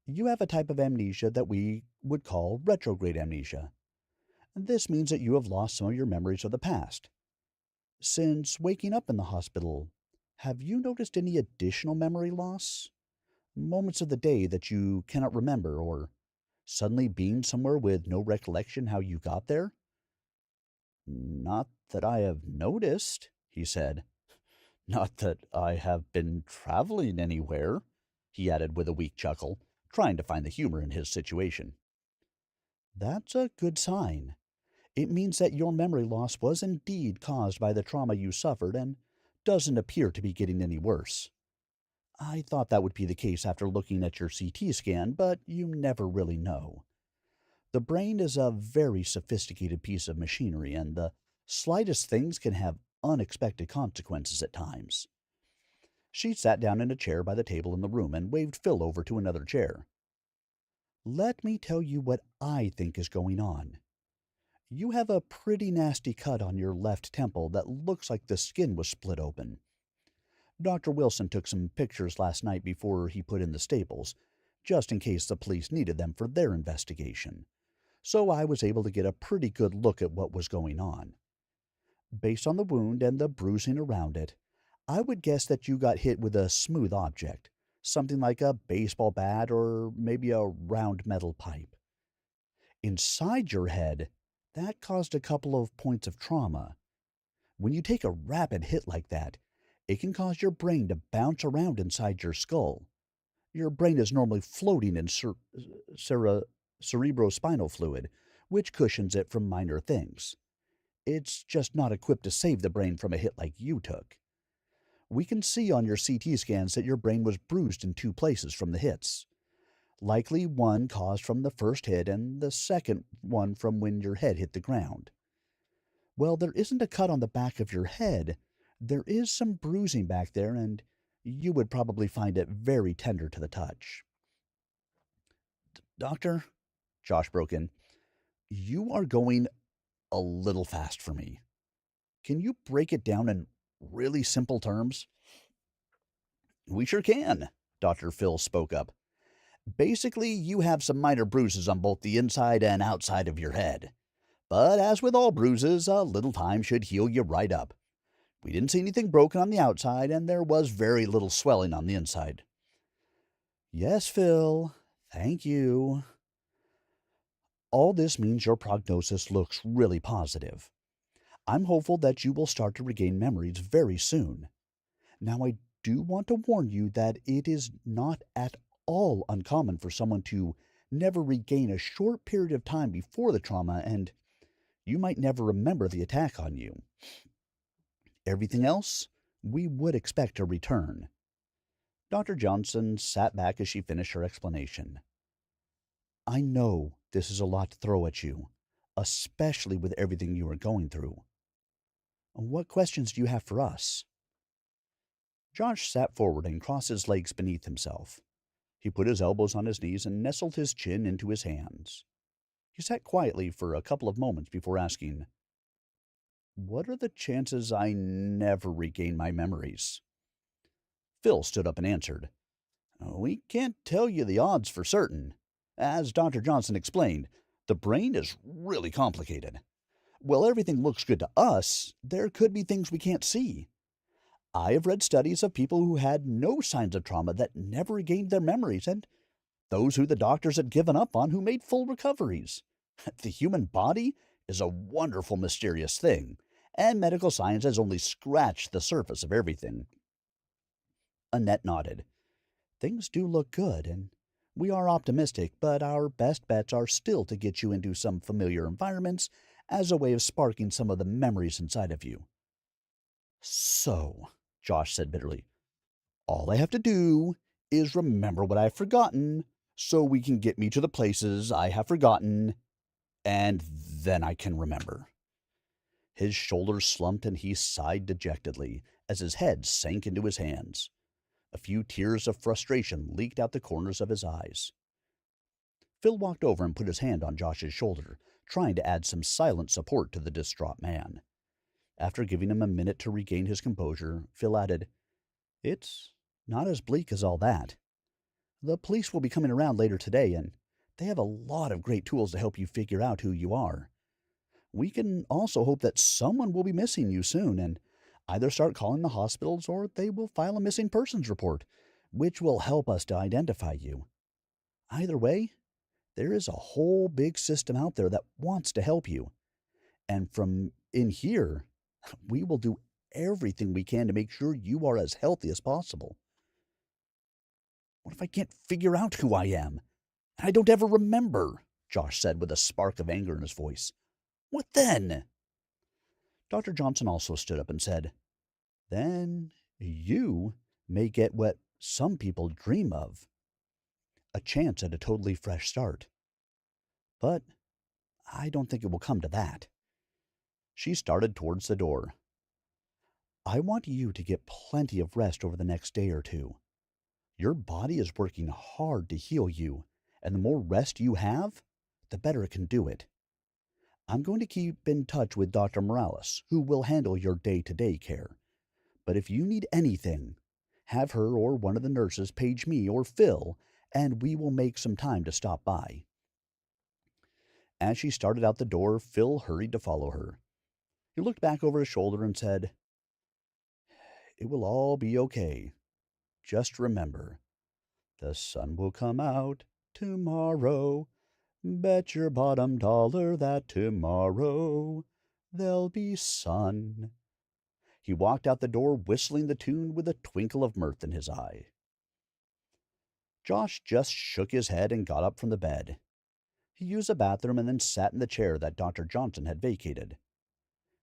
You have a type of amnesia that we would call retrograde amnesia. This means that you have lost some of your memories of the past. Since waking up in the hospital, have you noticed any additional memory loss? Moments of the day that you cannot remember, or suddenly being somewhere with no recollection how you got there?" "Not that I have noticed," he said. "Not that I have been traveling anywhere," he added with a weak chuckle, trying to find the humor in his situation. "That's a good sign. It means that your memory loss was indeed caused by the trauma you suffered and doesn't appear to be getting any worse. I thought that would be the case after looking at your CT scan, but you never really know. The brain is a very sophisticated piece of machinery, and the slightest things can have unexpected consequences at times." She sat down in a chair by the table in the room and waved Phil over to another chair. "Let me tell you what I think is going on. You have a pretty nasty cut on your left temple that looks like the skin was split open. Dr. Wilson took some pictures last night before he put in the staples, just in case the police needed them for their investigation, so I was able to get a pretty good look at what was going on. Based on the wound and the bruising around it, I would guess that you got hit with a smooth object, something like a baseball bat or maybe a round metal pipe. Inside your head, that caused a couple of points of trauma. When you take a rapid hit like that, it can cause your brain to bounce around inside your skull. Your brain is normally floating in cerebrospinal fluid, which cushions it from minor things. It's just not equipped to save the brain from a hit like you took. We can see on your CT scans that your brain was bruised in two places from the hits. Likely one caused from the first hit and the second one from when your head hit the ground. Well, there isn't a cut on the back of your head. There is some bruising back there, and you would probably find it very tender to the touch. Doctor, Josh broke in, you are going a little fast for me. Can you break it down in really simple terms? We sure can, Dr. Phil spoke up. Basically, you have some minor bruises on both the inside and outside of your head. But as with all bruises, a little time should heal you right up. We didn't see anything broken on the outside, and there was very little swelling on the inside. Yes, Phil. Thank you. All this means your prognosis looks really positive. I'm hopeful that you will start to regain memories very soon. Now, I do want to warn you that it is not at all uncommon for someone to never regain a short period of time before the trauma, and you might never remember the attack on you. Everything else, we would expect to return. Dr. Johnson sat back as she finished her explanation. I know this is a lot to throw at you, especially with everything you are going through. What questions do you have for us? Josh sat forward and crossed his legs beneath himself. He put his elbows on his knees and nestled his chin into his hands. He sat quietly for a couple of moments before asking, What are the chances I never regain my memories? Phil stood up and answered, We can't tell you the odds for certain. As Dr. Johnson explained, the brain is really complicated. While everything looks good to us, there could be things we can't see. I have read studies of people who had no signs of trauma that never regained their memories, and those who the doctors had given up on who made full recoveries. The human body is a wonderful, mysterious thing, and medical science has only scratched the surface of everything. Annette nodded. Things do look good, and we are optimistic, but our best bets are still to get you into some familiar environments as a way of sparking some of the memories inside of you. So, Josh said bitterly, all I have to do is remember what I've forgotten so we can get me to the places I have forgotten, and then I can remember. His shoulders slumped and he sighed dejectedly as his head sank into his hands. A few tears of frustration leaked out the corners of his eyes. Phil walked over and put his hand on Josh's shoulder, trying to add some silent support to the distraught man. After giving him a minute to regain his composure, Phil added, It's not as bleak as all that. The police will be coming around later today, and they have a lot of great tools to help you figure out who you are. We can also hope that someone will be missing you soon, and either start calling the hospitals or they will file a missing persons report, which will help us to identify you. Either way, there is a whole big system out there that wants to help you. And from in here, we will do everything we can to make sure you are as healthy as possible. What if I can't figure out who I am? And I don't ever remember, Josh said with a spark of anger in his voice. What then? Dr. Johnson also stood up and said, Then you may get what some people dream of. A chance at a totally fresh start. But I don't think it will come to that. She started towards the door. I want you to get plenty of rest over the next day or two. Your body is working hard to heal you, and the more rest you have, the better it can do it. I'm going to keep in touch with Dr. Morales, who will handle your day-to-day care. But if you need anything, have her or one of the nurses page me or Phil, and we will make some time to stop by. As she started out the door, Phil hurried to follow her. He looked back over his shoulder and said, It will all be okay. Just remember, the sun will come out tomorrow. Bet your bottom dollar that tomorrow there'll be sun. He walked out the door whistling the tune with a twinkle of mirth in his eye. Josh just shook his head and got up from the bed. He used the bathroom and then sat in the chair that Dr. Johnson had vacated.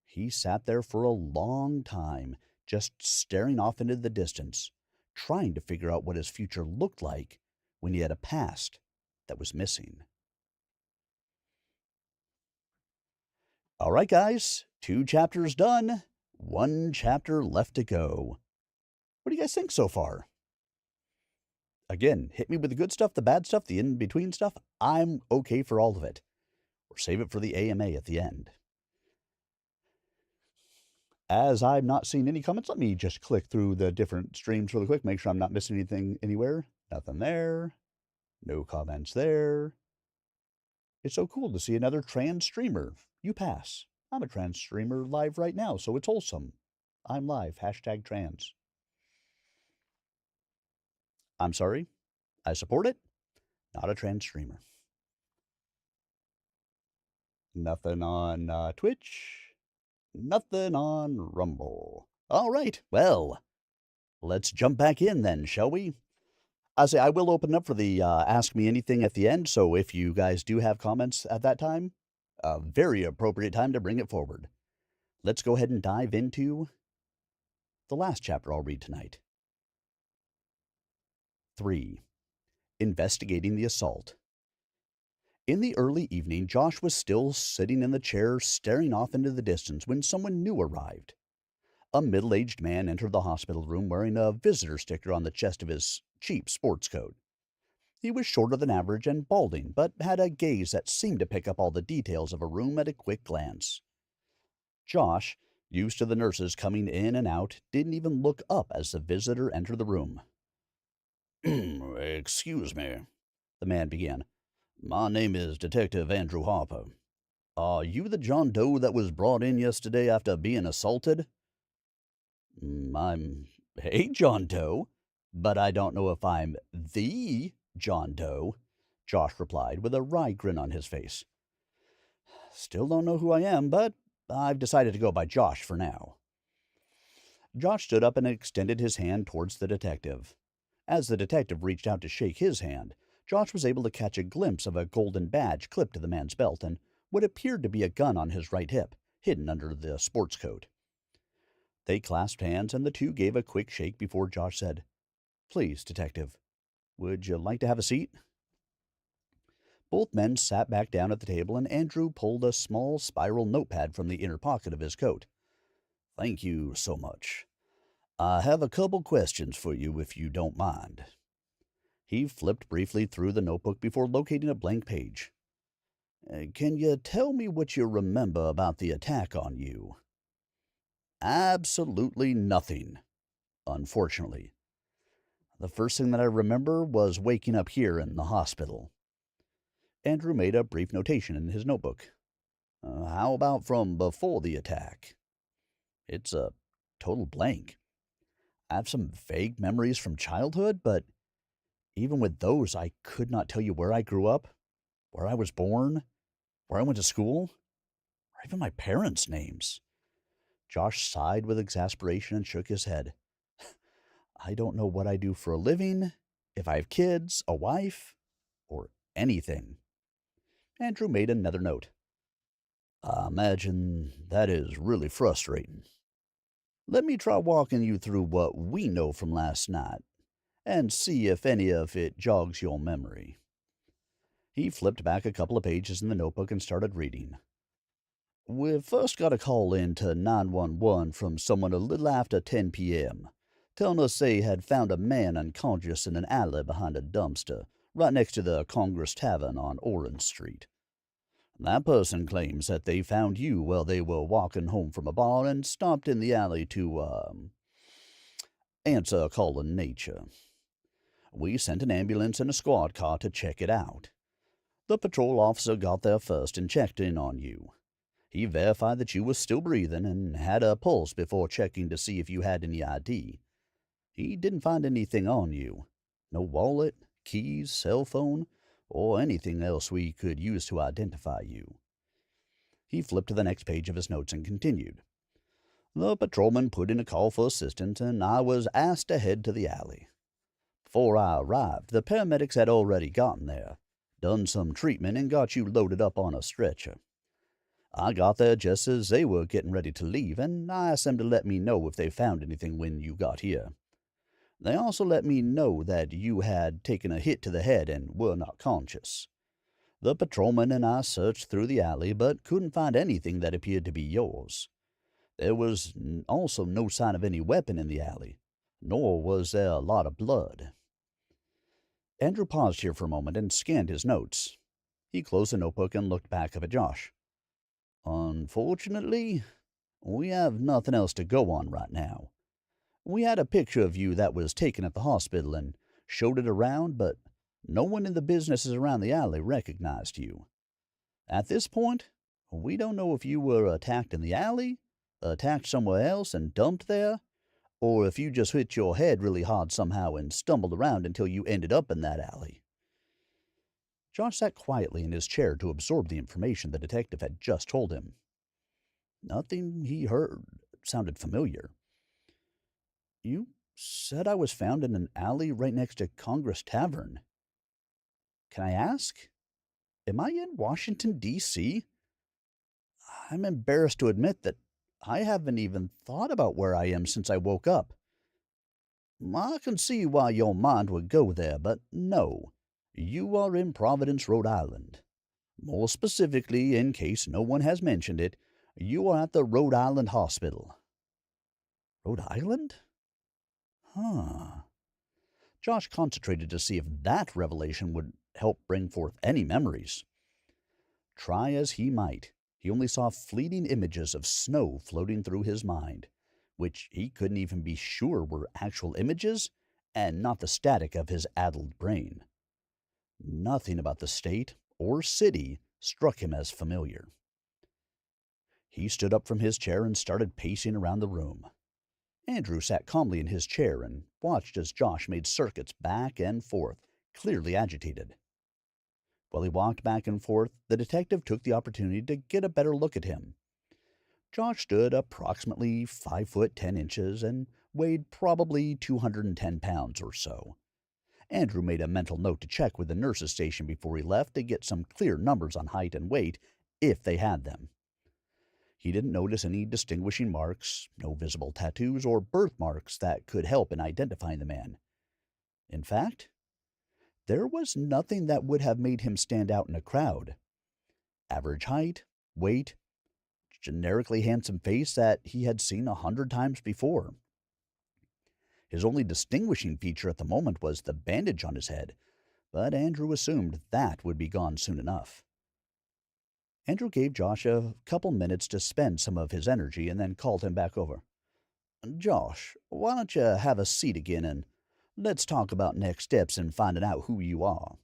He sat there for a long time, just staring off into the distance, trying to figure out what his future looked like when he had a past that was missing. All right, guys, 2 chapters done, 1 chapter left to go. What do you guys think so far? Again, hit me with the good stuff, the bad stuff, the in-between stuff. I'm okay for all of it. Or save it for the AMA at the end. As I've not seen any comments, let me just click through the different streams really quick, make sure I'm not missing anything anywhere. Nothing there. No comments there. It's so cool to see another trans streamer. You pass. I'm a trans streamer live right now, so it's wholesome. I'm live. Hashtag trans. I'm sorry. I support it. Not a trans streamer. Nothing on Twitch. Nothing on Rumble. All right. Well, let's jump back in then, shall we? I will open up for the Ask Me Anything at the end, so if you guys do have comments at that time, a very appropriate time to bring it forward. Let's go ahead and dive into the last chapter I'll read tonight. 3. Investigating the assault. In the early evening, Josh was still sitting in the chair staring off into the distance when someone new arrived. A middle-aged man entered the hospital room wearing a visitor sticker on the chest of his cheap sports coat. He was shorter than average and balding, but had a gaze that seemed to pick up all the details of a room at a quick glance. Josh, used to the nurses coming in and out, didn't even look up as the visitor entered the room. Excuse me, the man began. my name is Detective Andrew Harper. Are you the John Doe that was brought in yesterday after being assaulted? I'm a John Doe, but I don't know if I'm the John Doe, Josh replied with a wry grin on his face. Still don't know who I am, but I've decided to go by Josh for now. Josh stood up and extended his hand towards the detective. As the detective reached out to shake his hand, Josh was able to catch a glimpse of a golden badge clipped to the man's belt and what appeared to be a gun on his right hip, hidden under the sports coat. They clasped hands, and the two gave a quick shake before Josh said, "Please, detective, would you like to have a seat?" Both men sat back down at the table, and Andrew pulled a small spiral notepad from the inner pocket of his coat. Thank you so much. I have a couple questions for you if you don't mind. He flipped briefly through the notebook before locating a blank page. Can you tell me what you remember about the attack on you? Absolutely nothing, unfortunately. The first thing that I remember was waking up here in the hospital. Andrew made a brief notation in his notebook. How about from before the attack? It's a total blank. I have some vague memories from childhood, but even with those, I could not tell you where I grew up, where I was born, where I went to school, or even my parents' names. Josh sighed with exasperation and shook his head. I don't know what I do for a living, if I have kids, a wife, or anything. Andrew made another note. I imagine that is really frustrating. Let me try walking you through what we know from last night, and see if any of it jogs your memory. He flipped back a couple of pages in the notebook and started reading. We first got a call in to 911 from someone a little after 10 p.m., telling us they had found a man unconscious in an alley behind a dumpster, right next to the Congress Tavern on Orange Street. That person claims that they found you while they were walking home from a bar and stopped in the alley to, answer a call in nature. We sent an ambulance and a squad car to check it out. The patrol officer got there first and checked in on you. He verified that you were still breathing and had a pulse before checking to see if you had any ID. He didn't find anything on you. No wallet, keys, cell phone, or anything else we could use to identify you. He flipped to the next page of his notes and continued. The patrolman put in a call for assistance, and I was asked to head to the alley. Before I arrived, the paramedics had already gotten there, done some treatment, and got you loaded up on a stretcher. I got there just as they were getting ready to leave, and I asked them to let me know if they found anything when you got here. They also let me know that you had taken a hit to the head and were not conscious. The patrolman and I searched through the alley, but couldn't find anything that appeared to be yours. There was also no sign of any weapon in the alley, nor was there a lot of blood. Andrew paused here for a moment and scanned his notes. He closed the notebook and looked back up at Josh. Unfortunately, we have nothing else to go on right now. We had a picture of you that was taken at the hospital and showed it around, but no one in the businesses around the alley recognized you. At this point, we don't know if you were attacked in the alley, attacked somewhere else and dumped there, or if you just hit your head really hard somehow and stumbled around until you ended up in that alley. Josh sat quietly in his chair to absorb the information the detective had just told him. Nothing he heard sounded familiar. You said I was found in an alley right next to Congress Tavern. Can I ask? Am I in Washington, D.C.? I'm embarrassed to admit that I haven't even thought about where I am since I woke up. I can see why your mind would go there, but no. You are in Providence, Rhode Island. More specifically, in case no one has mentioned it, you are at the Rhode Island Hospital. Rhode Island? Huh. Josh concentrated to see if that revelation would help bring forth any memories. Try as he might, he only saw fleeting images of snow floating through his mind, which he couldn't even be sure were actual images and not the static of his addled brain. Nothing about the state or city struck him as familiar. He stood up from his chair and started pacing around the room. Andrew sat calmly in his chair and watched as Josh made circuits back and forth, clearly agitated. While he walked back and forth, the detective took the opportunity to get a better look at him. Josh stood approximately 5'10" and weighed probably 210 pounds or so. Andrew made a mental note to check with the nurse's station before he left to get some clear numbers on height and weight, if they had them. He didn't notice any distinguishing marks, no visible tattoos or birthmarks that could help in identifying the man. In fact, there was nothing that would have made him stand out in a crowd. Average height, weight, generically handsome face that he had seen 100 times before. His only distinguishing feature at the moment was the bandage on his head, but Andrew assumed that would be gone soon enough. Andrew gave Josh a couple minutes to spend some of his energy and then called him back over. Josh, why don't you have a seat again and let's talk about next steps in finding out who you are.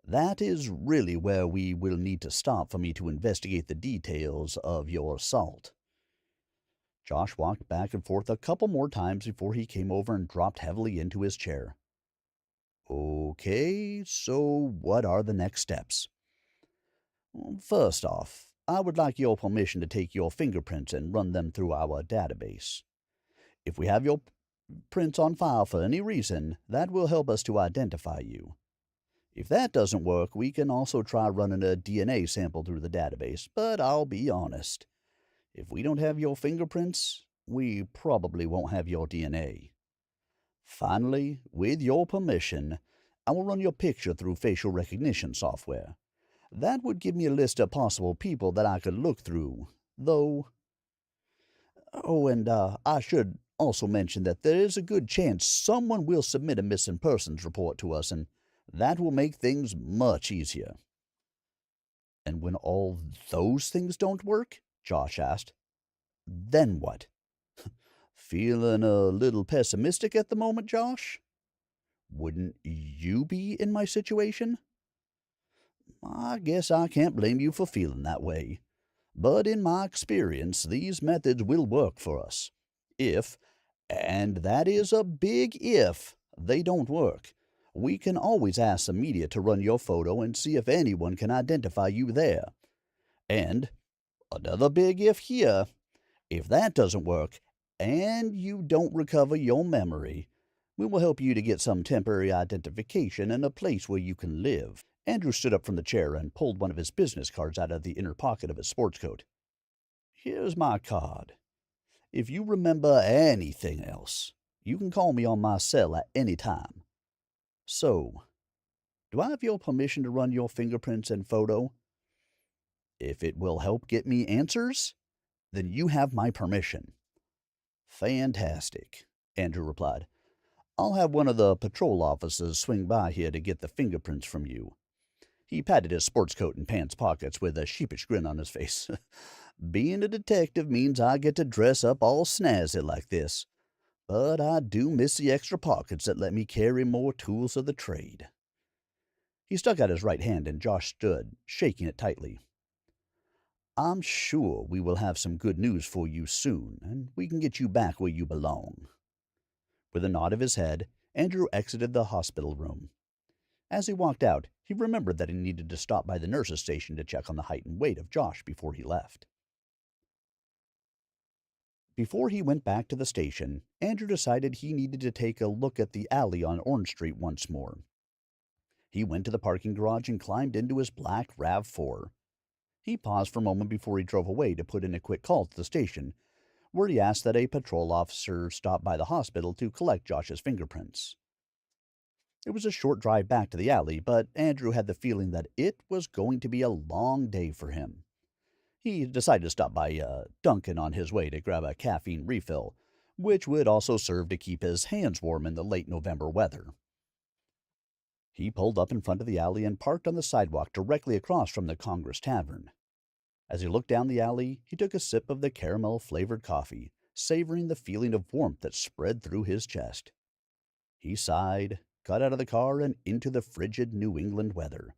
That is really where we will need to stop for me to investigate the details of your assault. Josh walked back and forth a couple more times before he came over and dropped heavily into his chair. Okay, so what are the next steps? First off, I would like your permission to take your fingerprints and run them through our database. If we have your prints on file for any reason, that will help us to identify you. If that doesn't work, we can also try running a DNA sample through the database, but I'll be honest. If we don't have your fingerprints, we probably won't have your DNA. Finally, with your permission, I will run your picture through facial recognition software. That would give me a list of possible people that I could look through, though. Oh, and I should also mention that there is a good chance someone will submit a missing persons report to us, and that will make things much easier. And when all those things don't work? Josh asked. Then what? Feeling a little pessimistic at the moment, Josh? Wouldn't you be in my situation? I guess I can't blame you for feeling that way. But in my experience, these methods will work for us. If, and that is a big if, they don't work, we can always ask the media to run your photo and see if anyone can identify you there. And another big if here, if that doesn't work, and you don't recover your memory, we will help you to get some temporary identification and a place where you can live. Andrew stood up from the chair and pulled one of his business cards out of the inner pocket of his sports coat. Here's my card. If you remember anything else, you can call me on my cell at any time. So, do I have your permission to run your fingerprints and photo? If it will help get me answers, then you have my permission. Fantastic, Andrew replied. I'll have one of the patrol officers swing by here to get the fingerprints from you. He patted his sports coat and pants pockets with a sheepish grin on his face. Being a detective means I get to dress up all snazzy like this, but I do miss the extra pockets that let me carry more tools of the trade. He stuck out his right hand, and Josh stood, shaking it tightly. I'm sure we will have some good news for you soon, and we can get you back where you belong. With a nod of his head, Andrew exited the hospital room. As he walked out, he remembered that he needed to stop by the nurse's station to check on the height and weight of Josh before he left. Before he went back to the station, Andrew decided he needed to take a look at the alley on Orange Street once more. He went to the parking garage and climbed into his black RAV4. He paused for a moment before he drove away to put in a quick call to the station, where he asked that a patrol officer stop by the hospital to collect Josh's fingerprints. It was a short drive back to the alley, but Andrew had the feeling that it was going to be a long day for him. He decided to stop by Dunkin' on his way to grab a caffeine refill, which would also serve to keep his hands warm in the late November weather. He pulled up in front of the alley and parked on the sidewalk directly across from the Congress Tavern. As he looked down the alley, he took a sip of the caramel-flavored coffee, savoring the feeling of warmth that spread through his chest. He sighed, got out of the car, and into the frigid New England weather.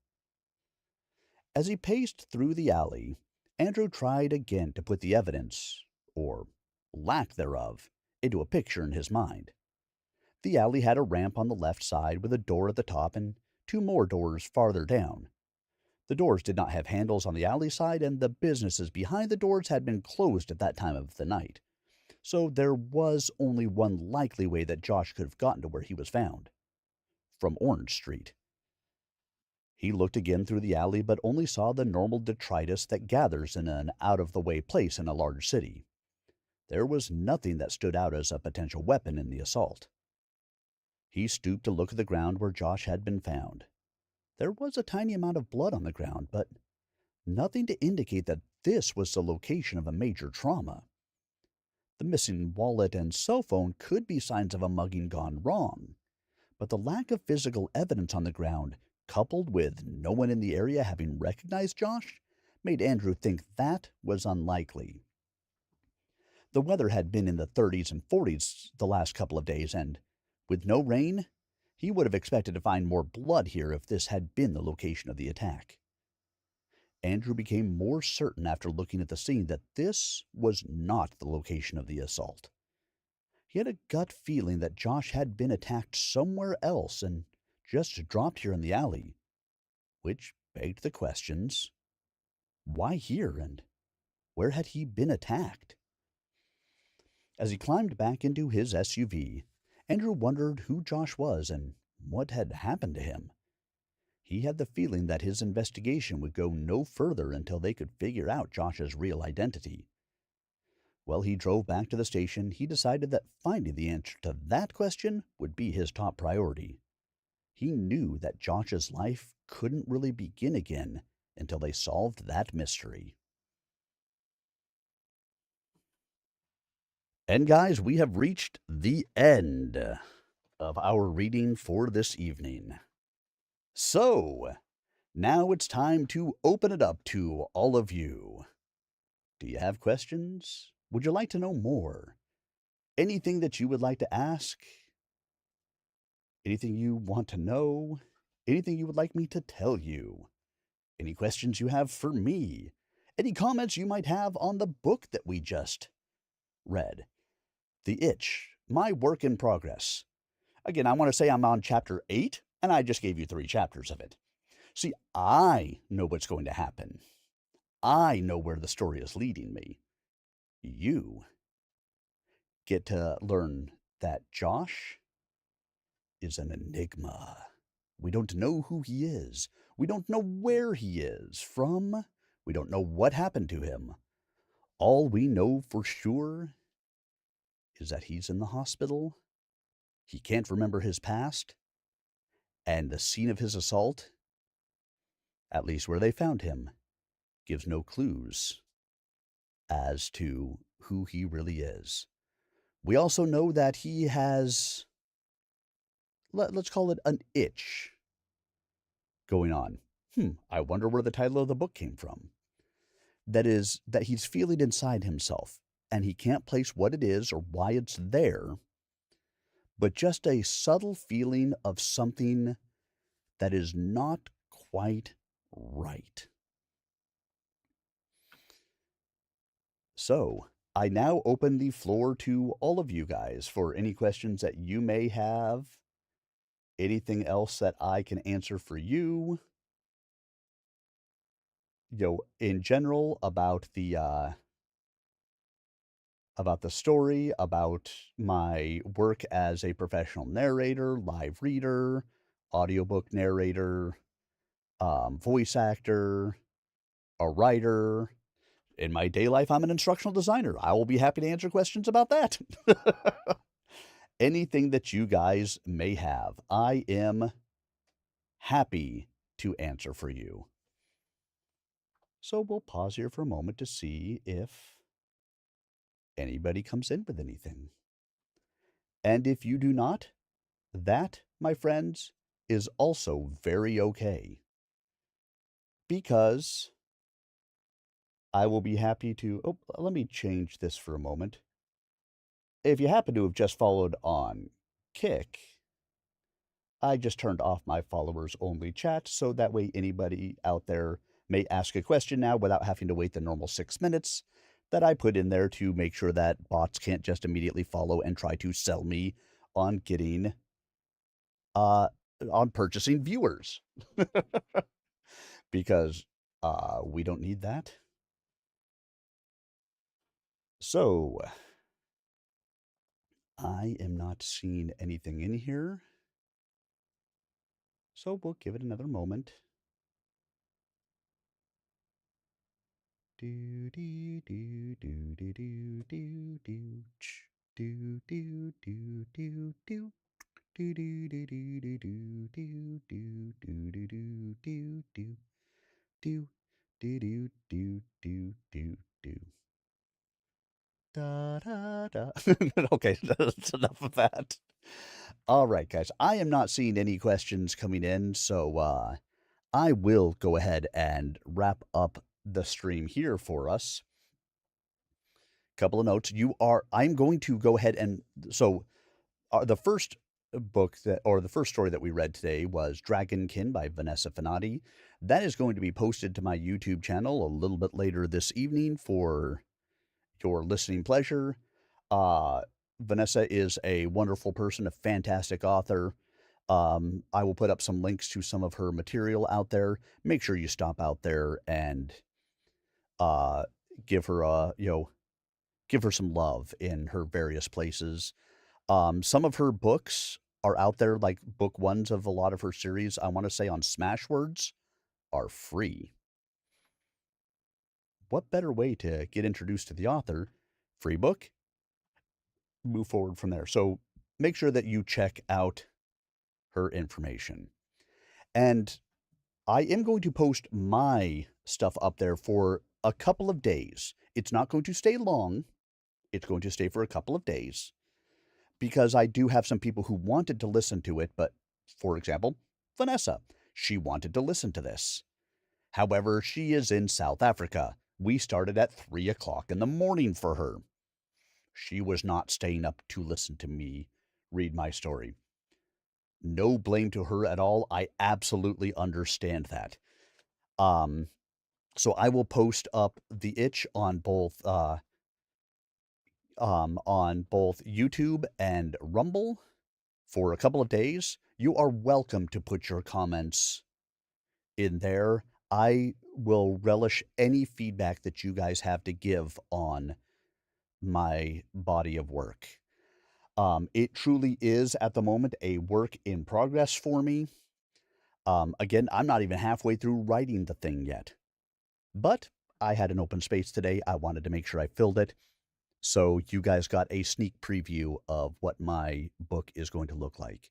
As he paced through the alley, Andrew tried again to put the evidence, or lack thereof, into a picture in his mind. The alley had a ramp on the left side with a door at the top and two more doors farther down. The doors did not have handles on the alley side, and the businesses behind the doors had been closed at that time of the night. So there was only one likely way that Josh could have gotten to where he was found. From Orange Street. He looked again through the alley, but only saw the normal detritus that gathers in an out-of-the-way place in a large city. There was nothing that stood out as a potential weapon in the assault. He stooped to look at the ground where Josh had been found. There was a tiny amount of blood on the ground, but nothing to indicate that this was the location of a major trauma. The missing wallet and cell phone could be signs of a mugging gone wrong, but the lack of physical evidence on the ground, coupled with no one in the area having recognized Josh, made Andrew think that was unlikely. The weather had been in the 30s and 40s the last couple of days, and with no rain, he would have expected to find more blood here if this had been the location of the attack. Andrew became more certain after looking at the scene that this was not the location of the assault. He had a gut feeling that Josh had been attacked somewhere else and just dropped here in the alley, which begged the questions, why here, and where had he been attacked? As he climbed back into his SUV, Andrew wondered who Josh was and what had happened to him. He had the feeling that his investigation would go no further until they could figure out Josh's real identity. While he drove back to the station, he decided that finding the answer to that question would be his top priority. He knew that Josh's life couldn't really begin again until they solved that mystery. And guys, we have reached the end of our reading for this evening. So, now it's time to open it up to all of you. Do you have questions? Would you like to know more? Anything that you would like to ask? Anything you want to know? Anything you would like me to tell you? Any questions you have for me? Any comments you might have on the book that we just read? The Itch, my work in progress. Again, I want to say I'm on chapter 8, and I just gave you 3 chapters of it. See, I know what's going to happen. I know where the story is leading me. You get to learn that Josh is an enigma. We don't know who he is. We don't know where he is from. We don't know what happened to him. All we know for sure is that he's in the hospital. He can't remember his past. And the scene of his assault, at least where they found him, gives no clues as to who he really is. We also know that he has, let's call it an itch going on. I wonder where the title of the book came from. That is, that he's feeling inside himself, and he can't place what it is or why it's there, but just a subtle feeling of something that is not quite right. So, I now open the floor to all of you guys for any questions that you may have, anything else that I can answer for you, in general about the story, about my work as a professional narrator, live reader, audiobook narrator, voice actor, a writer. In my day life, I'm an instructional designer. I will be happy to answer questions about that. Anything that you guys may have, I am happy to answer for you. So we'll pause here for a moment to see if anybody comes in with anything. And if you do not, that, my friends, is also very okay. Because I will be happy to. Oh, let me change this for a moment. If you happen to have just followed on Kick, I just turned off my followers only chat so that way anybody out there may ask a question now without having to wait the normal 6 minutes that I put in there to make sure that bots can't just immediately follow and try to sell me on getting uh on purchasing viewers. Because we don't need that. So I am not seeing anything in here. So we'll give it another moment. Do do do do do do do do do do do do do. Do do do do do do do do do do do do do do do do do do do. Da da da. Okay, that's enough of that. All right, guys. I am not seeing any questions coming in, so I will go ahead and wrap up the stream here for us. Couple of notes. I'm going to go ahead and the first the first story that we read today was Dragonkin by Vanessa Finaughty. That is going to be posted to my YouTube channel a little bit later this evening for your listening pleasure. Vanessa is a wonderful person, a fantastic author. I will put up some links to some of her material out there. Make sure you stop out there and uh, give her give her some love in her various places. Some of her books are out there, like book ones of a lot of her series, I want to say on Smashwords, are free. What better way to get introduced to the author? Free book, move forward from there. So make sure that you check out her information. And I am going to post my stuff up there for a couple of days. It's not going to stay long. It's going to stay for a couple of days because I do have some people who wanted to listen to it. But for example, Vanessa, she wanted to listen to this. However, she is in South Africa. We started at 3 o'clock in the morning for her. She was not staying up to listen to me read my story. No blame to her at all. I absolutely understand that. So I will post up the itch on both YouTube and Rumble for a couple of days. You are welcome to put your comments in there. I will relish any feedback that you guys have to give on my body of work. It truly is at the moment a work in progress for me. Again, I'm not even halfway through writing the thing yet. But I had an open space today. I wanted to make sure I filled it. So you guys got a sneak preview of what my book is going to look like.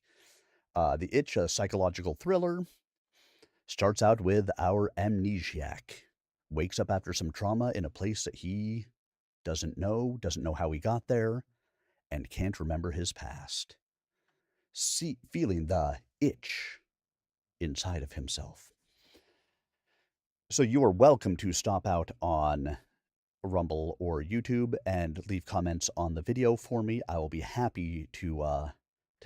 The Itch, a psychological thriller, starts out with our amnesiac. Wakes up after some trauma in a place that he doesn't know how he got there, and can't remember his past. Feeling the itch inside of himself. So you are welcome to stop out on Rumble or YouTube and leave comments on the video for me. I will be happy to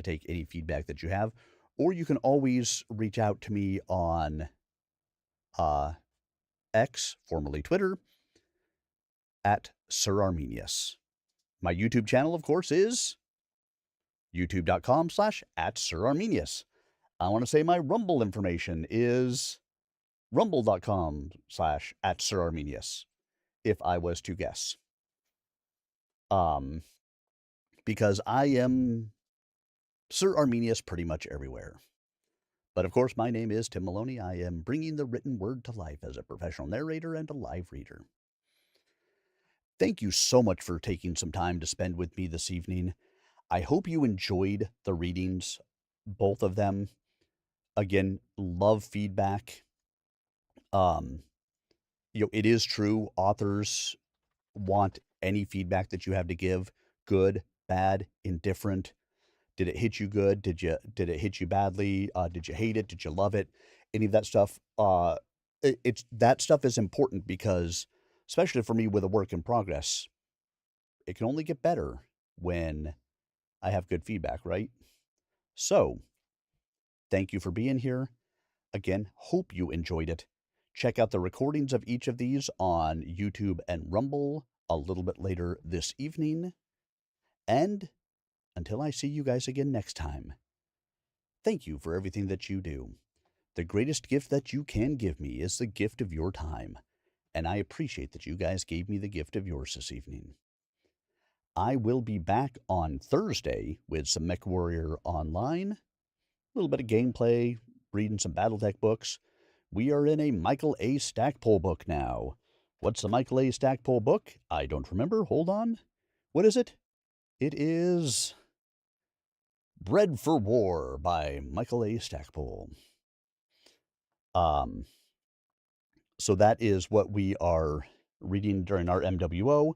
take any feedback that you have, or you can always reach out to me on X, formerly Twitter, at Sir Arminius. My YouTube channel, of course, is youtube.com/@SirArminius. I want to say my Rumble information is rumble.com/@SirArminius, if I was to guess. Because I am Sir Arminius pretty much everywhere. But of course, my name is Tim Maloney. I am bringing the written word to life as a professional narrator and a live reader. Thank you so much for taking some time to spend with me this evening. I hope you enjoyed the readings, both of them. Again, love feedback. It is true. Authors want any feedback that you have to give, good, bad, indifferent. Did it hit you good? Did it hit you badly? Did you hate it? Did you love it? Any of that stuff. That stuff is important because, especially for me with a work in progress, it can only get better when I have good feedback, right? So, thank you for being here. Again, hope you enjoyed it. Check out the recordings of each of these on YouTube and Rumble a little bit later this evening. And until I see you guys again next time, thank you for everything that you do. The greatest gift that you can give me is the gift of your time, and I appreciate that you guys gave me the gift of yours this evening. I will be back on Thursday with some MechWarrior Online, a little bit of gameplay, reading some Battletech books. We are in a Michael A. Stackpole book now. What's the Michael A. Stackpole book? I don't remember. Hold on. What is it? It is Bred for War by Michael A. Stackpole. So that is what we are reading during our MWO.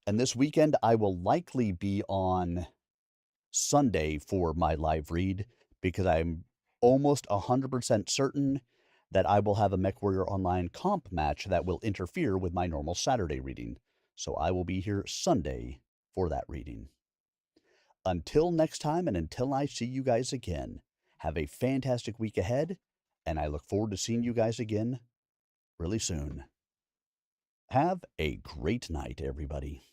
And this weekend, I will likely be on Sunday for my live read because I'm almost 100% certain that I will have a MechWarrior Online comp match that will interfere with my normal Saturday reading. So I will be here Sunday for that reading. Until next time, and until I see you guys again, have a fantastic week ahead, and I look forward to seeing you guys again really soon. Have a great night, everybody.